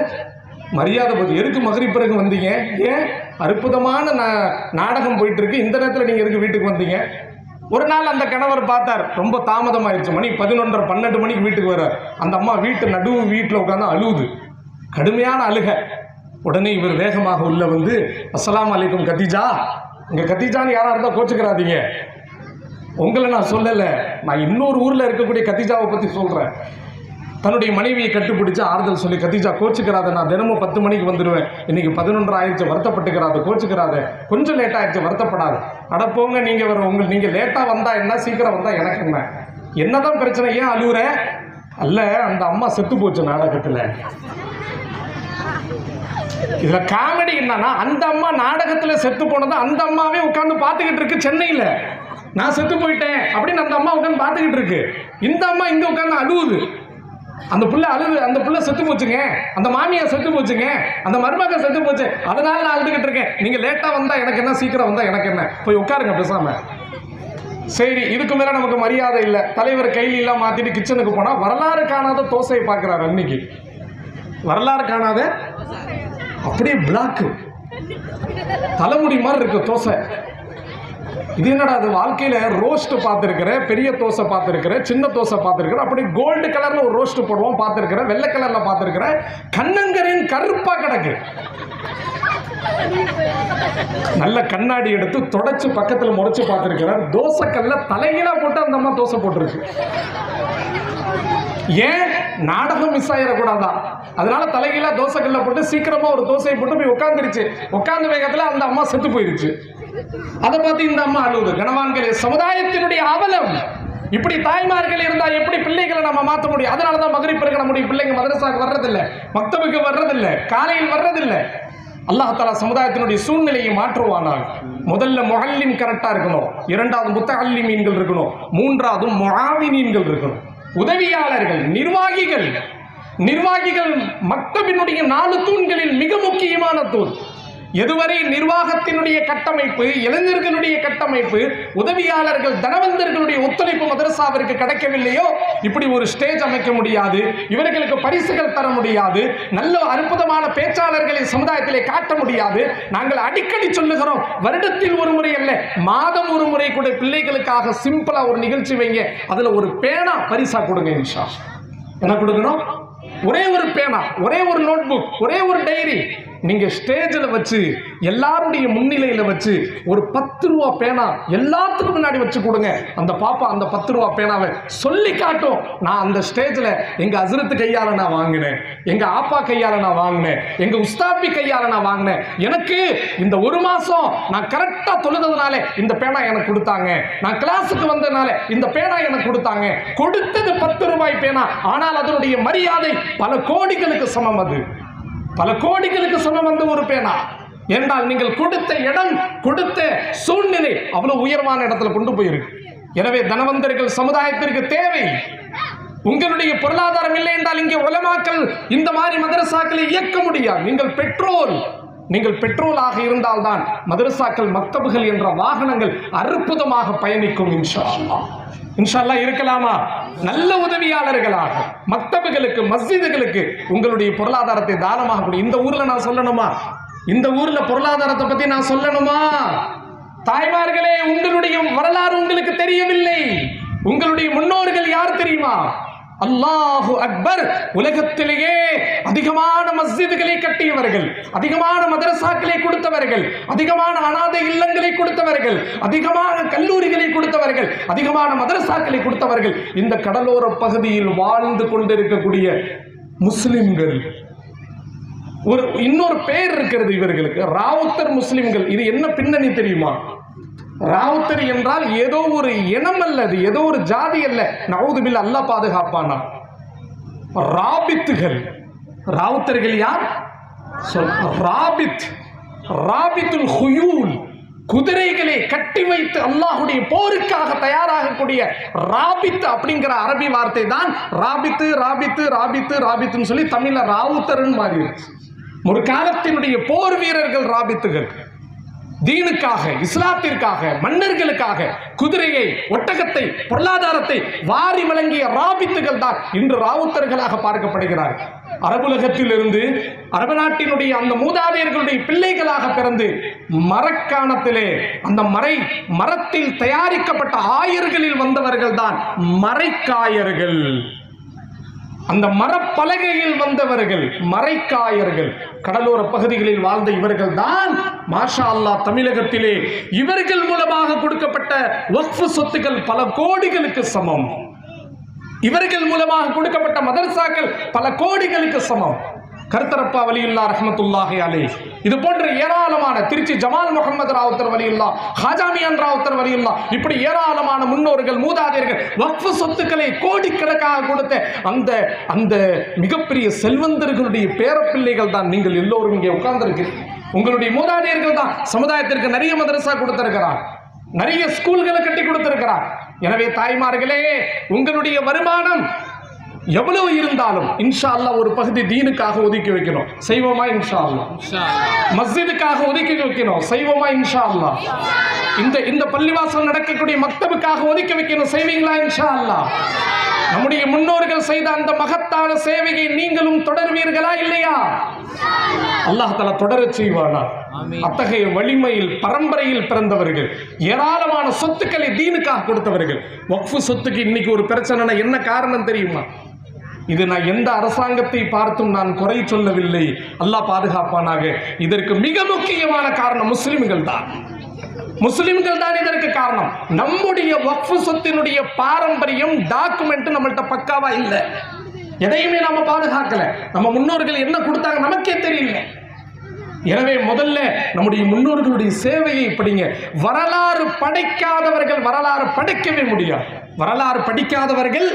மரியாதை போச்சு. எதுக்கு மக்ரிப் பிறகு வந்தீங்க? ஏன்? அற்புதமான நாடகம் போயிட்டு இருக்கு, இந்த நேரத்தில் நீங்க எதுக்கு வீட்டுக்கு வந்தீங்க? ஒரு நாள் அந்த கணவர் பார்த்தார், ரொம்ப தாமதமாயிருச்சு, மணி 11:30 12 மணிக்கு வீட்டுக்கு வர்றார். அந்த அம்மா வீட்டில் உட்காந்து அழுவுது, கடுமையான அழுக. உடனே இவர் வேகமாக உள்ள வந்து, அஸ்ஸலாமு அலைக்கும் கத்தீஜா. இங்க கத்தீஜான்னு யாரா இருந்தா கோச்சுக்கிறாதீங்க, உங்களை நான் சொல்லலை, நான் இன்னொரு ஊர்ல இருக்கக்கூடிய கத்தீஜாவை பத்தி சொல்றேன். தன்னுடைய மனைவியை கட்டுப்பிடிச்சு ஆறுதல் சொல்லி, கத்தீஜா கோச்சுக்கிறாத, நான் தினமும் 10 மணிக்கு வந்துடுவேன், இன்னைக்கு 11:30 ஆயிடுச்சு, வருத்தப்பட்டுக்கிறாத, கோச்சுக்கிறாத, கொஞ்சம் லேட் ஆயிடுச்சு, வருத்தப்படாது. அடப்போங்க, நீங்க லேட்டா வந்தா என்ன, சீக்கிரம் வந்தா எனக்கு என்ன, என்னதான் பிரச்சனை, ஏன் அழுவுற? அல்ல, அந்த அம்மா செத்து போச்சு நாடகத்துல. இதுல காமெடி என்னன்னா, அந்த அம்மா நாடகத்துல செத்து போனது அந்த அம்மாவே உட்கார்ந்து பார்த்துக்கிட்டு இருக்கு சென்னையில. நான் செத்து போயிட்டேன் அப்படின்னு அந்த அம்மா உட்கார்ந்து பார்த்துக்கிட்டு இருக்கு. இந்த அம்மா இங்க உட்கார்ந்து அழுவுது. அந்த புள்ள அழுது, அந்த புள்ள செத்து போச்சுங்க, அந்த மாமியார் செத்து போச்சுங்க, அந்த மருமக செத்து போச்சு, அதனால நான் அழுதுகிட்டு இருக்கேன். நீங்க லேட்டா வந்தா எனக்கு என்ன, சீக்கிரம் வந்தா எனக்கு என்ன, போய் உட்காருங்க பேசாம. சரி, இதுக்கு மேல நமக்கு மரியாதை இல்லை. தலைவர் கையில எல்லாம் மாத்திட்டு கிச்சனுக்கு போனா வரலாறு காணாத தோசையை பார்க்கிறார். அன்னைக்கு வரலாறு காணாத அப்படியே பிளாக்கு தலைமுடி மாதிரி இருக்கு தோசை. இது என்னடா, அது வாழ்க்கையில ரோஸ்ட் பார்த்துருக்கிறேன், பெரிய தோசை பார்த்துருக்கிறேன், சின்ன தோசை பார்த்துருக்கிறேன், அப்படி கோல்டு கலர்ல ஒரு ரோஸ்ட் போடுவோம் பார்த்துருக்கிறேன், வெள்ளை கலர்ல பார்த்துருக்கிறேன், கண்ணங்கரின் கருப்பா கிடக்கு. நல்ல கண்ணாடி எடுத்து தொடச்சு பக்கத்துல முறைச்சு பார்த்துருக்கிறார். தோசை கல்ல தலைகீழா போட்டு அந்த அம்மா தோசை போட்டிருக்கு. ஏன்? நாடகம் மிஸ் ஆயிடக்கூடாதா, அதனால தலைகீழா தோசை கல்ல போட்டு சீக்கிரமா ஒரு தோசையை போட்டு போய் உட்காந்துருச்சு. உட்கார்ந்த வேகத்துல அந்த அம்மா செத்து போயிருச்சு. அதை பார்த்து இந்த அம்மா அழுவுது. கணவான்களே, சமுதாயத்தினுடைய அவலம். இப்படி தாய்மார்கள் இருந்தா எப்படி பிள்ளைகளை நம்ம மாற்ற முடியும்? அதனாலதான் மக்ரிப் பிறகு நம்முடைய பிள்ளைங்க மதரசாவுக்கு வர்றதில்லை, மக்தபுக்கு வர்றதில்லை, காலையில் வர்றதில்லை. அல்லாஹ் தஆலா சமுதாயத்தினுடைய சூழ்நிலையை மாற்றுவானால், முதல்ல முஅல்லிம் கரெக்டா இருக்கணும், இரண்டாவது முத்தஅல்லிமீன்கள் இருக்கணும், மூன்றாவது முஆவினீன்கள் இருக்கணும், உதவியாளர்கள், நிர்வாகிகள் மக்தபினுடைய 4 தூண்களில் மிக முக்கியமான தூண். எதுவரை நிர்வாகத்தினுடைய கட்டமைப்பு, இளைஞர்களுடைய கட்டமைப்பு, உதவியாளர்கள், தனவந்தர்களுடைய ஒத்துழைப்பு மதரசாவிற்கு கிடைக்கவில்லையோ இப்படி ஒரு ஸ்டேஜ் அமைக்க முடியாது, இவர்களுக்கு பரிசுகள் தர முடியாது, நல்ல அற்புதமான பேச்சாளர்களை சமுதாயத்திலே காட்ட முடியாது. நாங்கள் அடிக்கடி சொல்லுகிறோம், வருடத்தில் ஒரு முறை அல்ல, மாதம் ஒரு முறை கூட பிள்ளைகளுக்காக சிம்பிளா ஒரு நிகழ்ச்சி வைங்க, அதுல ஒரு பேனா பரிசா கொடுங்க. இன்ஷா என்ன கொடுக்கணும்? ஒரே ஒரு பேனா, ஒரே ஒரு நோட் புக், ஒரே ஒரு டைரி நீங்க ஸ்டேஜில் வச்சு எல்லாருடைய முன்னிலையில வச்சு ஒரு 10 ரூபா பேனா எல்லாத்துக்கும் முன்னாடி வச்சு கொடுங்க. அந்த பாப்பா அந்த 10 ரூபா பேனாவை சொல்லி காட்டும், நான் அந்த ஸ்டேஜில் எங்க ஹஸ்ரத் கையால நான் வாங்கினேன், எங்க ஆப்பா கையால நான் வாங்கினேன், எங்க உஸ்தாபி கையால நான் வாங்கினேன், எனக்கு இந்த 1 மாசம் நான் கரெக்டா தொழுததுனால இந்த பேனா எனக்கு கொடுத்தாங்க, நான் கிளாஸுக்கு வந்ததுனால இந்த பேனா எனக்கு கொடுத்தாங்க. கொடுத்தது 10 ரூபாய் பேனா, ஆனால் அதனுடைய மரியாதை பல கோடிகளுக்கு சமம். அது பல கோடிகளுக்கு சமம் அந்த ஒரு பேனா. என்றால் நீங்கள் கொடுத்த இடம், கொடுத்த சூழ்நிலை அவ்வளவு உயர்வான இடத்துல கொண்டு போயிருக்கு. எனவே தனவந்தர்கள் சமுதாயத்திற்கு தேவை. உங்களுடைய பொருளாதாரம் இல்லை என்றால் இங்கே உலமாக்கள் இந்த மாதிரி மதரசாக்களை இயக்க முடியாது. நீங்கள் பெட்ரோலாக இருந்தால்தான் மதரசாக்கள் மக்தபுகள் என்ற வாகனங்கள் அற்புதமாக பயணிக்கும். இன்ஷா அல்லாஹ் இருக்கலாமா? நல்ல உதவியாளர்களாக மக்தபுகளுக்கு மஸ்ஜிதுகளுக்கு உங்களுடைய பொருளாதாரத்தை தானமாக கொடு. இந்த ஊர்ல நான் சொல்லணுமா? இந்த ஊர்ல பொருளாதாரத்தை பத்தி நான் சொல்லணுமா? தாய்மார்களே, உங்களுடைய வரலாறு உங்களுக்கு தெரியவில்லை. உங்களுடைய முன்னோர்கள் யார் தெரியுமா? அல்லாஹு அக்பர். உலகத்திலேயே அதிகமான மஸ்ஜிதுகளை கட்டியவர்கள், அதிகமான மதரசாக்களை கொடுத்தவர்கள், அதிகமான அனாதை இல்லங்களை கொடுத்தவர்கள், அதிகமான கல்லூரிகளை கொடுத்தவர்கள், அதிகமான மதரசாக்களை கொடுத்தவர்கள் இந்த கடலோர பகுதியில் வாழ்ந்து கொண்டிருக்கக்கூடிய முஸ்லிம்கள். இன்னொரு பெயர் இருக்கிறது இவர்களுக்கு, ராவுத்தர் முஸ்லிம்கள். இது என்ன பின்னணி தெரியுமா? ராவுத்தர் என்றால் ஏதோ ஒரு இனம் அல்லது ஏதோ ஒரு ஜாதி அல்ல. நவுதுபில் அல்லாஹ் பாதுகாப்பானா. ராபித்துகள். ராவுத்தர்கள் யார்? ராபித்துல் ஹுயூல். குதிரைகளை கட்டி வைத்து அல்லாஹுடைய போருக்காக தயாராகக்கூடிய ராபித் அப்படிங்கிற அரபி வார்த்தை தான் ராபித்துன்னு சொல்லி தமிழ்ல ராவுத்தர்னு மாறி. ஒரு காலத்தினுடைய போர் வீரர்கள் ராபித்துகள். தீனுக்காக, இஸ்லாத்திற்காக, மன்னர்களுக்காக குதிரையை, ஒட்டகத்தை, பொருளாதாரத்தை வாரி வழங்கிய ராபித்துகள் தான் இன்று ராவுத்தர்களாக பார்க்கப்படுகிறார். அரபுலகத்தில் இருந்து அரபு நாட்டினுடைய அந்த மூதாதையர்களுடைய பிள்ளைகளாக பிறந்து மரக்காணத்திலே அந்த மரத்தில் தயாரிக்கப்பட்ட ஆயர்களில் வந்தவர்கள் தான் மரைக்காயர்கள். அந்த மரப்பலகையில் வந்தவர்கள் மரைக்காயர்கள். கடலோர பகுதிகளில் வாழ்ந்த இவர்கள் தான் மாஷா அல்லாஹ் தமிழகத்திலே இவர்கள் மூலமாக கொடுக்கப்பட்ட வக்ஃப் சொத்துக்கள் பல கோடிகளுக்கு சமம். இவர்கள் மூலமாக கொடுக்கப்பட்ட மதரசாக்கள் பல கோடிகளுக்கு சமம். கருத்தரப்பா வலியுல்லா ரஹ்மத்துல்லாஹி அலைஹி, இது போன்ற ஏராளமான திருச்சி ஜமால் முகமது ராவுத்தர் வலியுல்லா, ஹாஜாமியான் ராவுத்தர் வலியுல்லா, இப்படி ஏராளமான முன்னோர்கள், மூதாதையர்கள் வக்ஃப் சொத்துக்களை கோடிக்கணக்காக கொடுத்த அந்த மிகப்பெரிய செல்வந்தர்களுடைய பேரப்பிள்ளைகள் தான் நீங்கள் எல்லோரும் இங்கே உட்கார்ந்திருக்கிறீர்கள். உங்களுடைய மூதாதையர்கள் தான் சமுதாயத்திற்கு நிறைய மதரசா கொடுத்திருக்கிறார், நிறைய ஸ்கூல்களை கட்டி கொடுத்திருக்கிறார். எனவே தாய்மார்களே, உங்களுடைய வருமானம் எவ்வளவு இருந்தாலும் இன்ஷா அல்லாஹ் ஒரு பகுதி தீனுக்காக ஒதுக்கி வைக்கணும். செய்வோமா? இன்ஷா அல்லாஹ். மஸ்ஜிதுக்காக ஒதுக்கி வைக்கணும். செய்வோமா? இன்ஷா அல்லாஹ். இந்த பள்ளிவாசல் நடக்கக்கூடிய மக்தபுக்காக ஒதுக்கி வைக்கணும். செய்வீங்களா? இன்ஷா அல்லாஹ். நம்முடைய முன்னோர்கள் செய்த அந்த மகத்தான சேவையை நீங்களும் தொடர்வீர்களா இல்லையா? அல்லாஹ் தஆலா தொடரச் செய்வானா? அத்தகைய வலிமையில் பரம்பரையில் பிறந்தவர்கள், ஏராளமான சொத்துக்களை தீனுக்காக கொடுத்தவர்கள். வக்ஃப் சொத்துக்கு இன்னைக்கு ஒரு பிரச்சனை. என்ன காரணம் தெரியுமா? இது நான் எந்த அரசாங்கத்தை பார்த்தும் நான் குறை சொல்லவில்லை, அல்லாஹ் பாதுகாப்பானாக. இதற்கு மிக முக்கியமான காரணம் முஸ்லிம்கள் தான் இதற்கு காரணம். நம்முடைய வக்ஃப் சொத்தினுடைய பாரம்பரியம் டாக்குமெண்ட் நம்மள்ட்ட பக்காவா இல்லை. எதையுமே நாம பாதுகாக்கல. நம்ம முன்னோர்கள் என்ன கொடுத்தாங்க நமக்கே தெரியல. எனவே முதல்ல நம்முடைய முன்னோர்களுடைய சேவையை படிங்க. வரலாறு படைக்காதவர்கள் வரலாறு படைக்கவே முடியாது. வரலாறு படிக்காதவர்கள்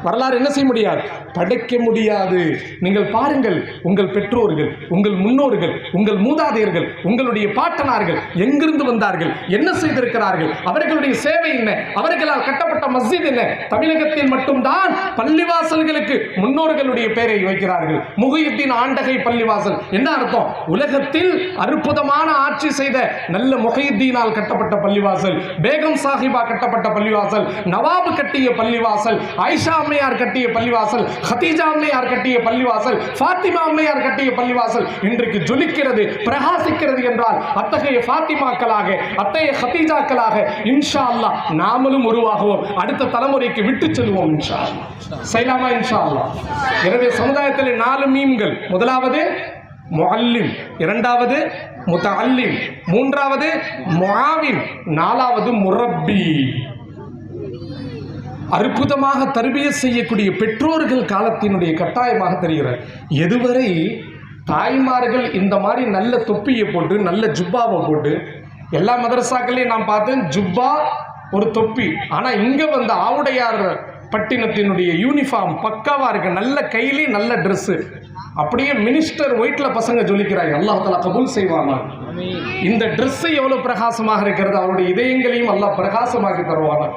வரலாறு என்ன செய்ய முடியாது? படைக்க முடியாது. நீங்கள் பாருங்கள், உங்கள் பெற்றோர்கள், உங்கள் முன்னோர்கள், உங்கள் மூதாதையர்கள், உங்களுடைய பாட்டனார்கள் எங்கிருந்து வந்தார்கள், என்ன செய்திருக்கிறார்கள், அவர்களுடைய சேவை என்ன, அவர்களால் கட்டப்பட்ட மஸ்ஜித் என்ன. தமிழகத்தில் மட்டும்தான் பள்ளிவாசல்களுக்கு முன்னோர்களுடைய பெயரை வைக்கிறார்கள். முஹியுத்தீன் ஆண்டகை பள்ளிவாசல். என்ன அர்த்தம்? உலகத்தில் அற்புதமான ஆட்சி செய்த நல்ல முஹியுத்தீனால் கட்டப்பட்ட பள்ளிவாசல், பேகம் சாஹிபா கட்டப்பட்ட பள்ளிவாசல், நவாபு கட்டிய பள்ளிவாசல், ஆயிஷா அம்மையார் கட்டிய பள்ளிவாசல், ஹதீஜா அம்மையார் கட்டிய பள்ளிவாசல், ஃபாத்திமா அம்மையார் கட்டிய பள்ளிவாசல் இன்றைக்கு ஜொலிக்கிறது, பிரகாசிக்கிறது என்றால் அத்தகைய ஃபாத்திமாக்களாக, அத்தகைய ஹதீஜாக்களாக இன்ஷா அல்லாஹ் நாமளும் உருவாகுவோம். அடுத்த தலைமுறைக்கு விட்டு செல்வோம் இன்ஷா அல்லாஹ். செய்யலாமா? இன்ஷா அல்லாஹ். எனவே சமுதாயத்தில் 4 மீம்கள். முதலாவது முஅல்லிம், இரண்டாவது முத்தஅல்லிம், மூன்றாவது முஆவின், நாலாவது முரப்பி. அற்புதமாக தர்பியத் செய்யக்கூடிய பெற்றோர்கள் காலத்தினுடைய கட்டாயமாக தெரிகிறது. எதுவரை தாய்மார்கள் இந்த மாதிரி நல்ல தொப்பியை போட்டு நல்ல ஜுப்பாவை போட்டு, எல்லா மதரசாக்களையும் நான் பார்த்தேன் ஜுப்பா ஒரு தொப்பி. ஆனால் இங்கே வந்து ஆவுடையார் பட்டினத்தினுடைய யூனிஃபார்ம் பக்காவாக இருக்கு. நல்ல கையிலே நல்ல ட்ரெஸ்ஸு. அப்படியே மினிஸ்டர் ஒயிட்ல பசங்க ஜொலிக்கிறாங்க. அல்லாஹ் தஆலா கபூல் செய்வானா. இந்த Dress எவ்வளவு பிரகாசமாக இருக்கிறது, அவருடைய இதயங்களையும் அல்லாஹ் பிரகாசமாக்கி தருவானா.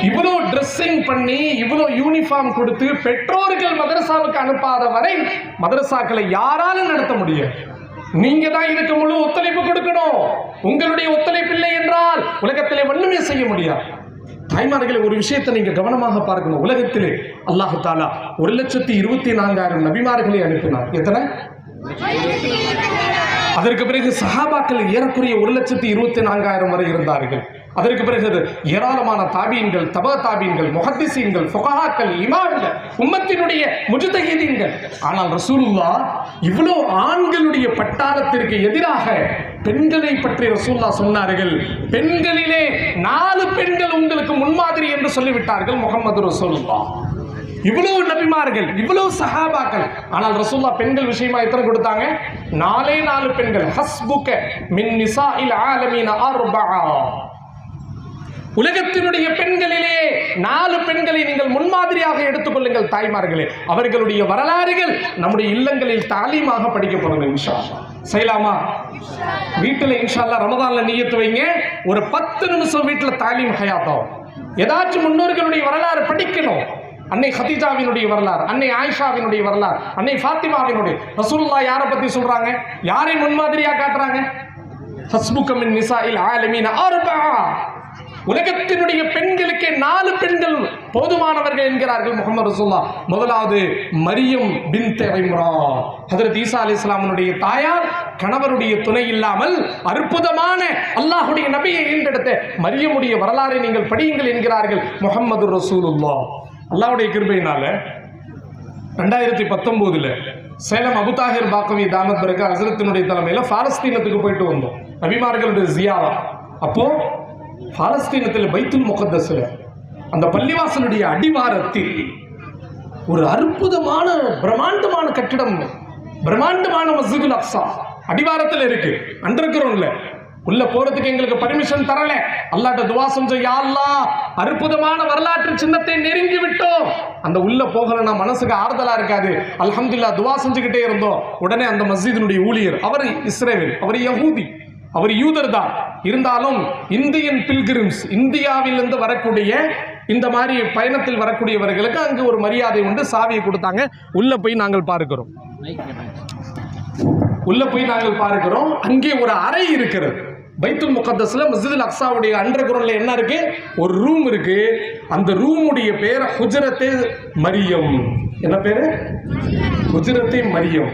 இவ்வளவு ட்ரெஸ்ஸிங் பண்ணி இவ்வளவு யூனிஃபார்ம் கொடுத்து பெற்றோர்கள் மதரசாவுக்கு அனுப்பாத வரை மதரசாக்களை யாராலும் நடத்த முடியும். நீங்க தான் இதுக்கு முழு ஒத்துழைப்பு கொடுக்கணும். உங்களுடைய ஒத்துழைப்பு இல்லை என்றால் உலகத்திலே ஒண்ணுமே செய்ய முடியாது. தாய்மார்களை ஒரு விஷயத்தை நீங்க கவனமாக பார்க்கணும். உலகத்திலே அல்லாஹ் தஆலா 1,24,000 நபிமார்களை அனுப்பினார். எத்தனை? அதற்கு பிறகு சஹாபாக்கள் ஏறக்குறைய 1,24,000 வரை இருந்தார்கள். அதற்கு பிறகு ஏராளமான தாபீன்கள், தபா தாபீன்கள், முஹத்திஸீன்கள், ஃபுகஹாக்கள், இமாம்கள், உம்மத்தினுடைய முஜ்தஹிதீன்கள். ஆனால் ரசூலுல்லாஹ் இவ்வளவு ஆண்களுடைய பட்டாளத்திற்கு எதிராக பெண்களை பற்றி ரசூலுல்லாஹ் சொன்னார்கள். பெண்களிலே 4 பெண்கள் உங்களுக்கு முன்மாதிரி என்று சொல்லிவிட்டார்கள் முஹம்மது ரசூலுல்லாஹ். இவ்வளவு நபிமார்கள், இவ்வளவு சஹாபாக்கள், ஆனால் ரசூலுல்லாஹ் பெண்கள் விஷயமா எத்தனை கொடுத்தாங்க? 4 பெண்கள். ஹஸ்புக மின் நிசாஇல் ஆலமீன 4. உலகத்தினுடைய பெண்களிலே 4 பெண்களை நீங்கள் முன்மாதிரியாக எடுத்துக்கொள்ளுங்கள் தாய்மார்களே. அவர்களுடைய வரலாறுகள் நம்முடைய இல்லங்களில் தாலீமாக படிக்கப்படும். இன்ஷா அல்லாஹ் செய்யலாமா? வீட்டில் இன்ஷா அல்லாஹ் ரமதான்ல நியத்து வைங்க. ஒரு 10 நிமிஷம் வீட்டில் தாலீம் ஹயாத்தாகும். ஏதாச்சும் முன்னோர்களுடைய வரலாறு படிக்கணும். அன்னை ஹதீஜாவினுடைய வரலாறு, அன்னை ஆயிஷாவினுடைய வரலாறு, அன்னை ஃபாத்திமாவினுடைய. ரசூலுல்லாஹ் யாரை பத்தி சொல்றாங்க? யாரை முன்மாதிரியா காட்டுறாங்க? ஹஸ்புக மின் நிசாஇல் ஆலமீன 4. உலகத்தினுடைய பெண்களுக்கு 4 பெண்கள் போதுமானவர்கள் என்கிறார்கள் முஹம்மது ரசூலுல்லாஹ். முதலாவது மரியம் பின்த் இம்ரான், ஹஜ்ரத் ஈசா அலைஹிஸ்ஸலாமுடைய தாயார். கணவருடைய துணை இல்லாமல் அற்புதமான அல்லாஹ்வுடைய நபியை ஈண்டெடுத்த மரியமுடைய வரலாறை நீங்கள் படியுங்கள் என்கிறார்கள் முஹம்மது ரசூலுல்லாஹ். அல்லாஹ்வுடைய கிருபையினால 2019 சேலம் அபு தாஹிர் பாக்கவி தாமத் பரக்கா ஹஸரத்தினுடைய தலைமையில் பாலஸ்தீனத்துக்கு போயிட்டு வந்தோம். நபிமார்களுடைய ஜியாரா. அப்போ பாலஸ்தீனத்தில் பைத்துல் முகத்தஸ்ல அந்த பள்ளிவாசலுடைய அடிவாரத்தில் ஒரு அற்புதமான பிரம்மாண்டமான கட்டிடம், பிரம்மாண்டமான மஸ்ஜிதுல் அக்ஸா அடிவாரத்தில் இருக்கு. அண்டர் கிரவுண்ட்ல உள்ள போறதுக்கு எங்களுக்கு பர்மிஷன் தரல. அல்லாஹ்ட்ட துஆ செஞ்சோம், யா அல்லாஹ் அற்புதமான வரலாற்று சின்னத்தை நெருங்கி விட்டோம். அந்த உள்ள போகலன்னா மனசுக்கு ஆறுதலா இருக்காது. அல்ஹம்துலில்லாஹ் துஆ செஞ்சுக்கிட்டே இருந்தோம். உடனே அந்த மஸ்ஜிதினுடைய ஊழியர், அவர் இஸ்ரேல், அவர் யஹூதி, அவர் யூதர் தான், இருந்தாலும் இந்தியன் பில்கிரிம்ஸ், இந்தியாவிலிருந்து வரக்கூடிய இந்த மாதிரி பயணத்தில் வரக்கூடியவர்களுக்கு அங்கு ஒரு மரியாதை உண்டு. சாவியை கொடுத்தாங்க. உள்ள போய் நாங்கள் பார்க்கிறோம். அங்கே ஒரு அறை இருக்கிறது. பைத்துல் முகத்தஸ்ல மஸ்ஜிதுல் அக்ஸாவுடைய அண்டர் கிரவுண்ட்ல என்ன இருக்கு? ஒரு ரூம் இருக்கு. அந்த ரூமுடைய பேர் ஹுஜ்ரத்தே மரியம். என்ன பேரு? ஹுஜ்ரத்தே மரியம்.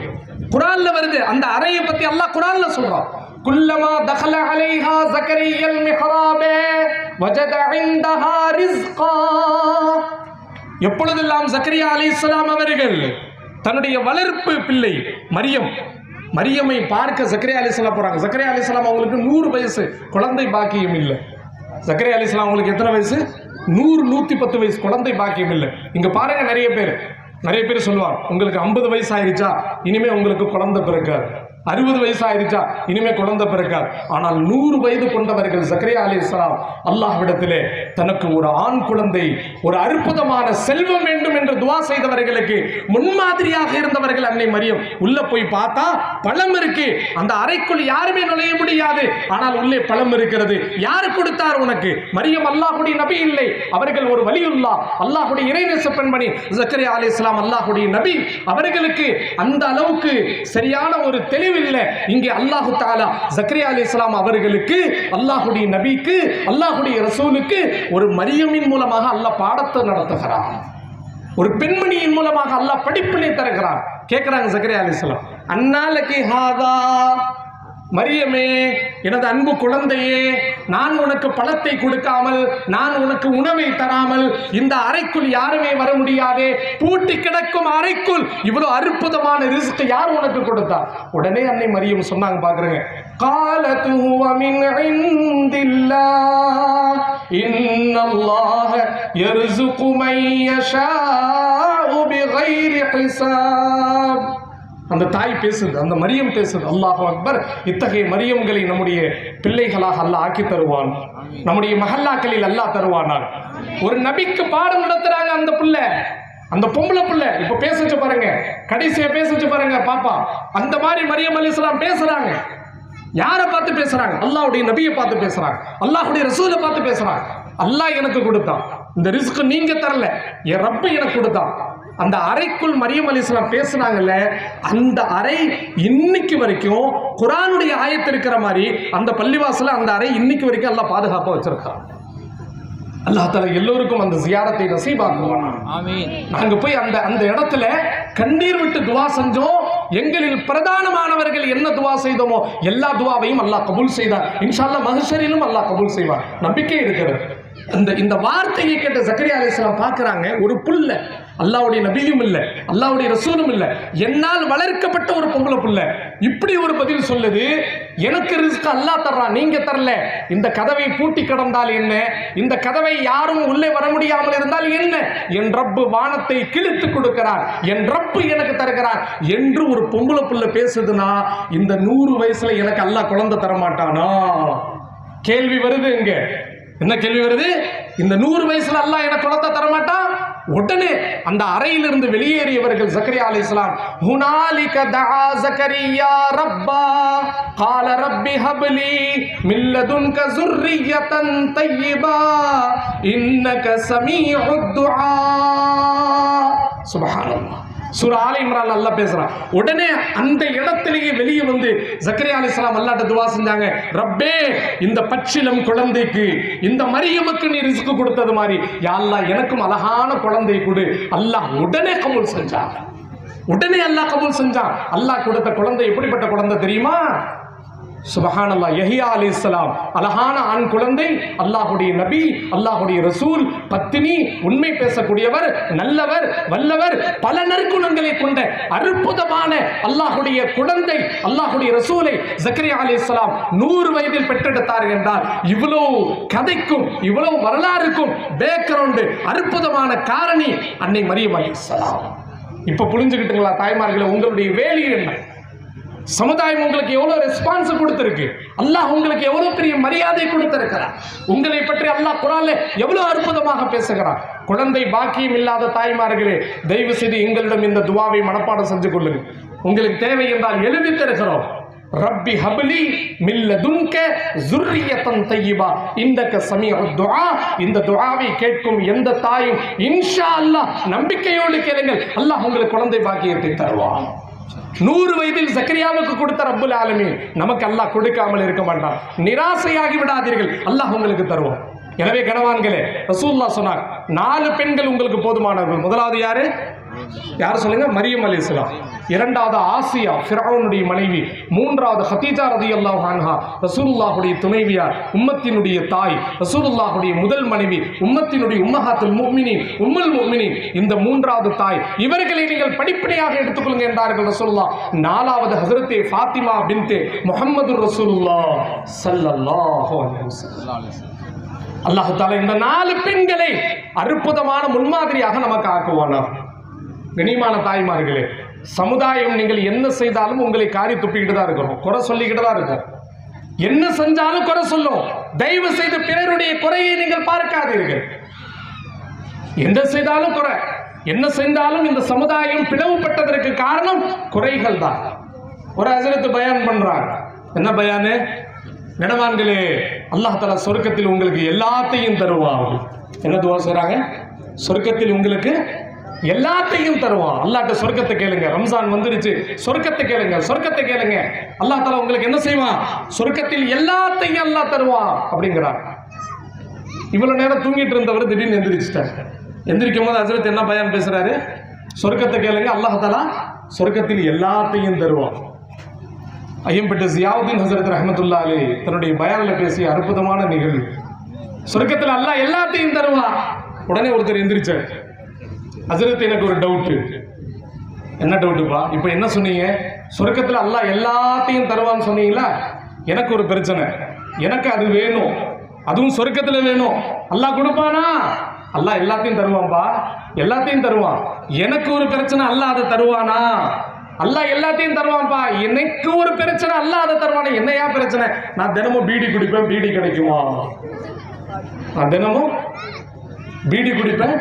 குர்ஆன்ல வருது. அந்த அறையை பத்தி அல்லாஹ் குர்ஆன்ல சொல்றான். குல்லமா தഖல அலைஹா ஜக்கரியால் மிஹ்ராப வஜத இன்தஹா ரிஸ்கா. எப்பொழுதெல்லாம் ஜக்கரியா அலைஹிஸ்ஸலாம் அவர்கள் தன்னுடைய வளர்ப்பு பிள்ளை மரியமை பார்க்க ஜக்கரியா அலைஹிஸ்ஸலாம் போறாங்க. ஜக்கரியா அலைஹிஸ்ஸலாம் அவங்களுக்கு 100 வயசு, குழந்தை பாக்கியம் இல்லை. ஜக்கரியா அலைஹிஸ்ஸலாம் அவங்களுக்கு எத்தனை வயசு? 100, 110 வயசு, குழந்தை பாக்கியம் இல்லை. இங்க பாருங்க, நிறைய பேர் சொல்லுவாங்க, உங்களுக்கு 50 வயசு ஆயிடுச்சா இனிமே உங்களுக்கு குழந்தை பிறக்காது, 60 வயசு ஆயிடுச்சா இனிமே குழந்தை பிறக்காது. ஆனால் 100 வயது கொண்டவர்கள் ஜக்கரியா அலைஹிஸ்ஸலாம் அல்லாஹ்விடத்திலே தனக்கு ஒரு ஆண் குழந்தை, ஒரு அற்புதமான செல்வம் வேண்டும் என்று துஆ செய்தவர்களுக்கு முன்மாதிரியாக இருந்தவர்கள் அன்னை மரியம். உள்ள போய் பார்த்தா பழம் இருக்கு. அந்த அறைக்குள் யாருமே நுழைய முடியாது. ஆனால் உள்ளே பழம் இருக்கிறது. யார் கொடுத்தார் உனக்கு? மரியம் அல்லாஹ்வுடைய நபி இல்லை, அவர்கள் ஒரு வலியுல்லாஹ், அல்லாஹ்வுடைய இறைநேச பெண்மணி ஜக்கரியா அலைஹிஸ்ஸலாம் அல்லாஹ்வுடைய நபி. அவர்களுக்கு அந்த அளவுக்கு சரியான ஒரு தெளிவு இல்லை. இங்கே அல்லாஹு தஆலா ஜக்கரியா அலைஹிஸ்ஸலாம் அவர்களுக்கு, அல்லாஹ்வுடைய நபிக்கு, அல்லாஹ்வுடைய ரசூலுக்கு ஒரு மரியமின் மூலமாக அல்லாஹ் பாடத்தை நடத்துகிறார். ஒரு பெண்மணியின் மூலமாக அல்லாஹ் படிப்பினை தருகிறார். கேட்கிறாங்க ஜக்கரியா அலைஹிஸ்ஸலாம், அன்னாலகி ஹாதா, மரியமே எனது அன்பு குழந்தையே, நான் உனக்கு பழத்தை கொடுக்காமல், நான் உனக்கு உணவை தராமல் இந்த அறைக்குள் யாருமே வர முடியாதே. பூட்டி கிடக்கும் அறைக்குள் இவ்வளவு அற்புதமான ரிஸ்க் யார் உனக்கு கொடுத்தா? உடனே அன்னை மரியம் சொன்னாங்க, பாக்குறேங்க, காலத்து ஹுவ மின் இந்தில்லாஹ் இன்னல்லாஹ யர்ஸுகு மன் யஷாஉ பிகைரி ஹிசாப். அந்த தாய் பேசுது, அந்த மரியம் பேசுது. அல்லாஹு அக்பர். இத்தகைய மரியம்களை நம்முடைய பிள்ளைகளாக அல்லாஹ் ஆக்கி தருவான். நம்முடைய மஹல்லாக்களில் அல்லாஹ் தருவானார். ஒரு நபிக்கு பாடம் நடத்துறாங்க அந்த பிள்ளை. அந்த பொம்பளை பிள்ளை இப்ப பேச வச்சு பாருங்க, கடைசியா பேச வச்சு பாருங்க பாப்பா. அந்த மாதிரி மரியம் அலைஹிஸ்ஸலாம் பேசுறாங்க. யாரை பார்த்து பேசுறாங்க? அல்லாஹ்வுடைய நபியை பார்த்து பேசுறாங்க, அல்லாஹ்வுடைய ரசூலை பார்த்து பேசுறாங்க. அல்லாஹ் எனக்கு கொடுத்தான், இந்த ரிஸ்க் நீங்க தரல, என் ரப்பு எனக்கு கொடுத்தான். அந்த அறைக்குள் மரியம் அலைஹிஸ்ஸலாம் பேசுனாங்கல்ல, அந்த அறை இன்னைக்கு வரைக்கும் குர்ஆனுடைய ஆயத்து இருக்கிற மாதிரி அந்த பள்ளிவாசல அந்த அறை இன்னைக்கு வரைக்கும் அல்லாஹ் பாதுகாப்பா வச்சிருக்கான். அல்லாஹ் தஆலா எல்லோருக்கும் அந்த ஜியாரத்தை நசீபாக்குவானா. ஆமீன். நாங்க போய் அந்த அந்த இடத்துல கண்ணீர் விட்டு துவா செஞ்சோம். எங்களில் பிரதானமானவர்கள் என்ன துவா செய்தோமோ எல்லா துவாவையும் அல்லாஹ் கபூல் செய்தார். இன்ஷா அல்லாஹ் மஹ்ஷரிலும் அல்லாஹ் கபூல் செய்வார், நம்பிக்கை இருக்கிறது. இந்த வார்த்தையை கேட்ட ஜக்கரியா அலைஹிஸ்ஸலாம் பார்க்கறாங்க, ஒரு புல்ல, அல்லாஹ்வுடைய நபியும் இல்ல, அல்லாஹ்வுடைய ரசூலும் இல்ல, என்னால் வளர்க்கப்பட்ட ஒரு பொம்பளை புள்ள இப்படி ஒரு பதில் சொல்லுது. எனக்கு ரிஸ்க் அல்லாஹ் தர்றான், நீங்க தரல. இந்த கதவை பூட்டி கிடந்தால் என்ன, இந்த கதவை யாரும் உள்ளே வர முடியாமல் இருந்தால் என்ன, என் ரப்பு வானத்தை கிழித்து கொடுக்கிறார், என் ரப்பு எனக்கு தருகிறார் என்று ஒரு பொம்பளை புள்ள பேசுதுன்னா இந்த 100 வயசுல எனக்கு அல்லாஹ் குழந்தை தர மாட்டானா? கேள்வி வருது. இங்க என்ன கேள்வி வருது? இந்த 100 வயசுல அல்லாஹ் எனக்கு குழந்தை தர மாட்டான்? உடனே அந்த அறையிலிருந்து வெளியேறியவர்கள் ஜக்கரியா அலைஹிஸ்ஸலாம், ஹுனாலிக தஆ ஜக்கரியா ரப்பா قال رب هب لي من لدنك ذرية طيبة إنك سميع الدعاء. சுப்ஹான் அல்லாஹ். சூரா ஆல இம்ரான் அல்லாஹ் பேசுறான். உடனே அந்த இடத்திலேயே வெளியே வந்து ஜக்கரியா அலைஹிஸ்ஸலாம் அல்லாஹ்ட்ட துஆ செஞ்சாங்க, ரப்பே இந்த பச்சிலம் குழந்தைக்கு, இந்த மரியமுக்கு நீ ரிஸ்க் கொடுத்தது மாதிரி யா அல்லாஹ் எனக்கும் அழகான குழந்தை கொடு. அல்லாஹ் உடனே கபூல் செஞ்சான். உடனே அல்லாஹ் கபூல் செஞ்சான். அல்லாஹ் கொடுத்த குழந்தை எப்படிப்பட்ட குழந்தை தெரியுமா? சுப்ஹானல்லாஹ். யஹ்யா அலைஹிஸ்ஸலாம் அழகான ஆண் குழந்தை, அல்லாஹ்வுடைய நபி, அல்லாஹ்வுடைய ரசூல், பத்தினி, உண்மை பேசக்கூடியவர், நல்லவர், வல்லவர், பல நற்குணங்களை கொண்ட அற்புதமான அல்லாஹ்வுடைய குழந்தை, அல்லாஹ்வுடைய ரசூலை ஜக்கரியா அலைஹிஸ்ஸலாம் 100 வயதில் பெற்றெடுத்தார் என்றால் இவ்வளவு கதைக்கும் இவ்வளவு வரலாறுக்கும் பேக்ரவுண்ட் அற்புதமான காரணி அன்னை மரியம் அலைஹிஸ்ஸலாம். இப்ப புரிஞ்சுக்கிட்டுங்களா தாய்மார்களே? உங்களுடைய வேலை என்ன? சமுதாயம் உங்களுக்கு எவ்வளவு ரெஸ்பான்ஸ் கொடுத்திருக்கு, அல்லாஹ் உங்களுக்கு எவ்வளவு பெரிய மரியாதை கொடுத்திருக்கிறார், உங்களை பற்றி அல்லாஹ் குர்ஆன்ல எவ்வளவு அற்புதமாக பேசுகிறார். குழந்தை பாக்கியம் இல்லாத தாய்மார்களே, தயவு செய்து எங்களிடம் இந்த துஆவை மனப்பாடம் செஞ்சு கொள்ளுங்க. உங்களுக்கு தேவை என்றால் எழுதி தருகிறோம். ரப்பி ஹப்லி மின் லதுன்க ஸுர்ரியத்தன் தய்யிபா இன்னக ஸமீஉத் துஆ. இந்த துஆவை கேட்கும் எந்த தாயும் இன்ஷா அல்லாஹ் நம்பிக்கையோடு கேளுங்கள், அல்லாஹ் உங்களுக்கு குழந்தை பாக்கியத்தை தருவான். 100 வயதில் ஜக்கரியாவுக்கு கொடுத்த ரப்புல் ஆலமீன் நமக்கு அல்லாஹ் கொடுக்காமல் இருக்க மாட்டான். நிராசையாகி விடாதீர்கள், அல்லாஹ் உங்களுக்கு தருவான். எனவே கணவான்களே, ரசூலுல்லாஹ் சொன்னார் 4 பெண்கள் உங்களுக்கு போதுமானவர்கள். முதலாவது யாரு? யார் சொல்லுங்க? மரியம் அலைஹிஸ்ஸலாம். இரண்டாவது ஆசியா, ஃபிரௌனுடைய மனைவி. மூன்றாவது ஹதீஜா ரலியல்லாஹு அன்ஹா, ரசூலுல்லாஹுடைய துணைவியார், உம்மத்தினுடைய தாய், ரசூலுல்லாஹுடைய முதல் மனைவி, உம்மத்தினுடைய உம்மஹாத்துல் முஃமினீன், உம்முல் முஃமினீன். இந்த 3வது தாய், இவர்களை நீங்கள் படிப்படியாக எடுத்துக்கொள்ளுங்க என்றார்கள் ரசூலுல்லாஹ். 4வது ஹஜ்ரத்தே ஃபாத்திமா பின்தே முஹம்மதுர் ரசூலுல்லாஹ் ஸல்லல்லாஹு அலைஹி வஸல்லம். அல்லாஹ் தஆலா இந்த 4 பெண்களை அற்புதமான முன்மாதிரியாக நமக்கு ஆக்குவானார். கனிமான தாய்மார்களே, சமுதாயம் நீங்கள் என்ன செய்தாலும் உங்களை காரி துப்பிக்கிட்டு தான் இருக்கும், குறை சொல்லிக்கிட்டு தான் இருக்கும். என்ன செஞ்சாலும் குறை சொல்லும். தயவு செய்து பிறருடைய குறையை நீங்கள் பார்க்காதீர்கள். என்ன செய்தாலும் குறை, என்ன செய்தாலும் இந்த சமுதாயம் பிளவுபட்டதற்கு காரணம் குறைகள் தான். ஒரு ஹஜ்ரத் பயான் பண்றாங்க. என்ன பயானு? கணவான்களே, அல்லாஹ் தஆலா சொர்க்கத்தில் உங்களுக்கு எல்லாத்தையும் தருவான். என்ன துஆ செய்றாங்க? சொர்க்கத்தில் உங்களுக்கு எல்லாத்தையும் தருவான். அல்லாஹ்ட்ட சொர்க்கத்தை கேளுங்க. ரம்ஜான் வந்துருச்சு, சொர்க்கத்தை கேளுங்க, சொர்க்கத்தை கேளுங்க. அல்லாஹ் தஆலா உங்களுக்கு என்ன செய்வான்? சொர்க்கத்தில் எல்லாத்தையும் அல்லாஹ் தருவான் அப்படிங்கிறார். இவ்வளவு நேரம் தூங்கிட்டு இருந்தவர் திடீர்னு எந்திரிச்சிட்டார். எந்திரிக்கும் போது ஹஜ்ரத் என்ன பயான் பேசுறாரு? சொர்க்கத்தை கேளுங்க, அல்லாஹ் தஆலா சொர்க்கத்தில் எல்லாத்தையும் தருவான். ஐயம்பட்டு ஜியாவுதீன் ஹஜ்ரத் ரஹ்மத்துல்லாஹி அலைஹி தன்னுடைய பயான்ல பேசிய அற்புதமான நிகழ்வு. சொர்க்கத்தில் அல்லாஹ் எல்லாத்தையும் தருவான். உடனே ஒருத்தர் எந்திரிச்சார். ஹஜ்ரத், எனக்கு ஒரு டவுட். என்ன டவுட்டுப்பா? இப்போ என்ன சொன்னீங்க? சொர்க்கத்தில் அல்லாஹ் எல்லாத்தையும் தருவான்னு சொன்னீங்களா? எனக்கு ஒரு பிரச்சனை, எனக்கு அது வேணும், அதுவும் சொர்க்கத்தில் வேணும். அல்லாஹ் கொடுப்பானா? அல்லாஹ் எல்லாத்தையும் தருவான்பா, எல்லாத்தையும் தருவான். எனக்கு ஒரு பிரச்சனை, அல்லாஹ் அதை தருவானா? அல்லாஹ் எல்லாத்தையும் தருவான்பா. எனக்கு ஒரு பிரச்சனை, அல்லாஹ் அதை தருவானா? என்னையா பிரச்சனை? நான் தினமும் பீடி குடிப்பேன், பீடி கிடைக்குமா? நான் தினமும் பீடி குடிப்பேன்,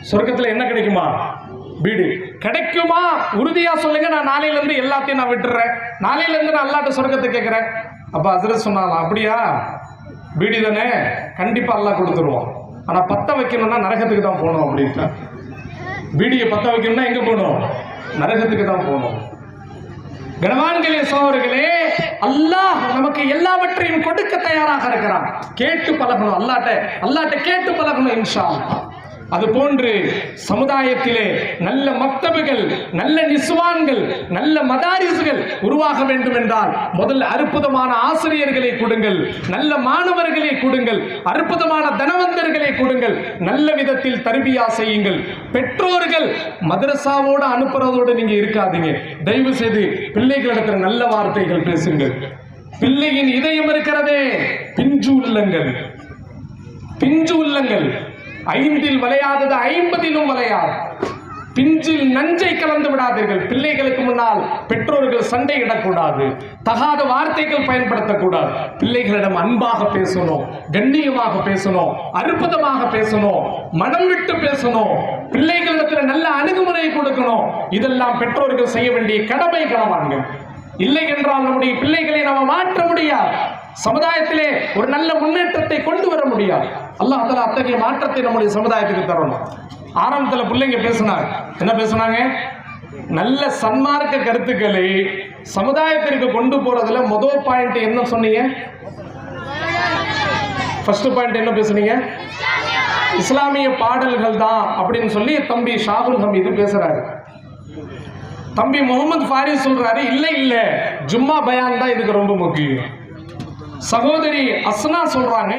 சொர்க்கத்தில் என்ன கிடைக்குமா? வீடு கிடைக்குமா? உறுதியா சொல்லுங்க, நான் நாளையில இருந்து எல்லாத்தையும் நான் விட்டுறேன், நாளையில இருந்து நான் அல்லாட்ட சொர்க்கத்தை கேட்கிறேன். அப்ப ஹஸ்ரத் சொன்னாலாம், அப்படியா? வீடு தானே, கண்டிப்பா அல்லாஹ் கொடுத்துருவோம். ஆனா பத்த வைக்கணும்னா நரகத்துக்கு தான் போகணும் அப்படின்ட்டு. வீடியை பத்த வைக்கணும்னா எங்க போகணும்? நரகத்துக்கு தான் போகணும். கனவான்களே, சோதர்களே, அல்லாஹ் நமக்கு எல்லாவற்றையும் கொடுக்க தயாராக இருக்கிறான். கேட்டு பழகணும், அல்லாட்ட கேட்டு பழகணும் இன்ஷா அல்லாஹ். அது போன்று சமுதாயத்திலே நல்ல மக்தபுகள், நல்ல நிஸ்வான்கள், நல்ல மதாரிசுகள் உருவாக வேண்டும் என்றால் முதல் அற்புதமான ஆசிரியர்களை கொடுங்கள், நல்ல மாணவர்களை கொடுங்கள், அற்புதமான தனவந்தர்களை கொடுங்கள், நல்ல விதத்தில் தர்பியா செய்யுங்கள். பெற்றோர்கள் மதரசாவோடு அனுப்புறதோடு நீங்க இருக்காதீங்க. தயவு செய்து பிள்ளைகளிடத்தில் நல்ல வார்த்தைகள் பேசுங்கள். பிள்ளையின் இதயம் இருக்கிறதே பிஞ்சு உள்ளங்கள், பிஞ்சு உள்ளங்கள். 5இல் வளையாதது 50இலும் வளையாது. பிஞ்சில் நஞ்சை கலந்து விடாதீர்கள். பிள்ளைகளுக்கு முன்னால் பெற்றோர்கள் சண்டையிடக்கூடாது, தகாத வார்த்தைகள் பயன்படுத்தக்கூடாது. பிள்ளைகளிடம் அன்பாக பேசணும், கண்ணியமாக பேசணும், அற்புதமாக பேசணும், மனம் விட்டு பேசணும், பிள்ளைகளிடத்தில் நல்ல அணுகுமுறை கொடுக்கணும். இதெல்லாம் பெற்றோர்கள் செய்ய வேண்டிய கடமை கனவான்கள். இல்லை என்றால் நம்முடைய பிள்ளைகளை நாம் மாற்ற முடியாது, சமுதாயத்திலே ஒரு நல்ல முன்னேற்றத்தை கொண்டு வர முடியாது. அல்லாஹ் தஆலா அத்தகைய மாற்றத்தை நம்முடைய சமுதாயத்துக்கு தரணும். ஆரம்பத்தில் பிள்ளைங்க பேசினாங்க, என்ன பேசினாங்க? நல்ல சன்மார்க்க கருத்துக்களை சமுதாயத்திற்கு கொண்டு போறதுல முதல் பாயிண்ட் என்ன சொன்னீங்க? ஃபர்ஸ்ட் பாயிண்ட் என்ன பேசுனீங்க? இஸ்லாமிய பாடல்கள் தான் அப்படின்னு சொல்லி தம்பி ஷாகுல் ஹமீது பேசுறாரு. தம்பி முகமது ஃபாரிஸ் சொல்றாரு, இல்ல ஜும்மா பயான் தான் இதுக்கு ரொம்ப முக்கியம். சகோதரி அஸ்னா சொல்றாங்க,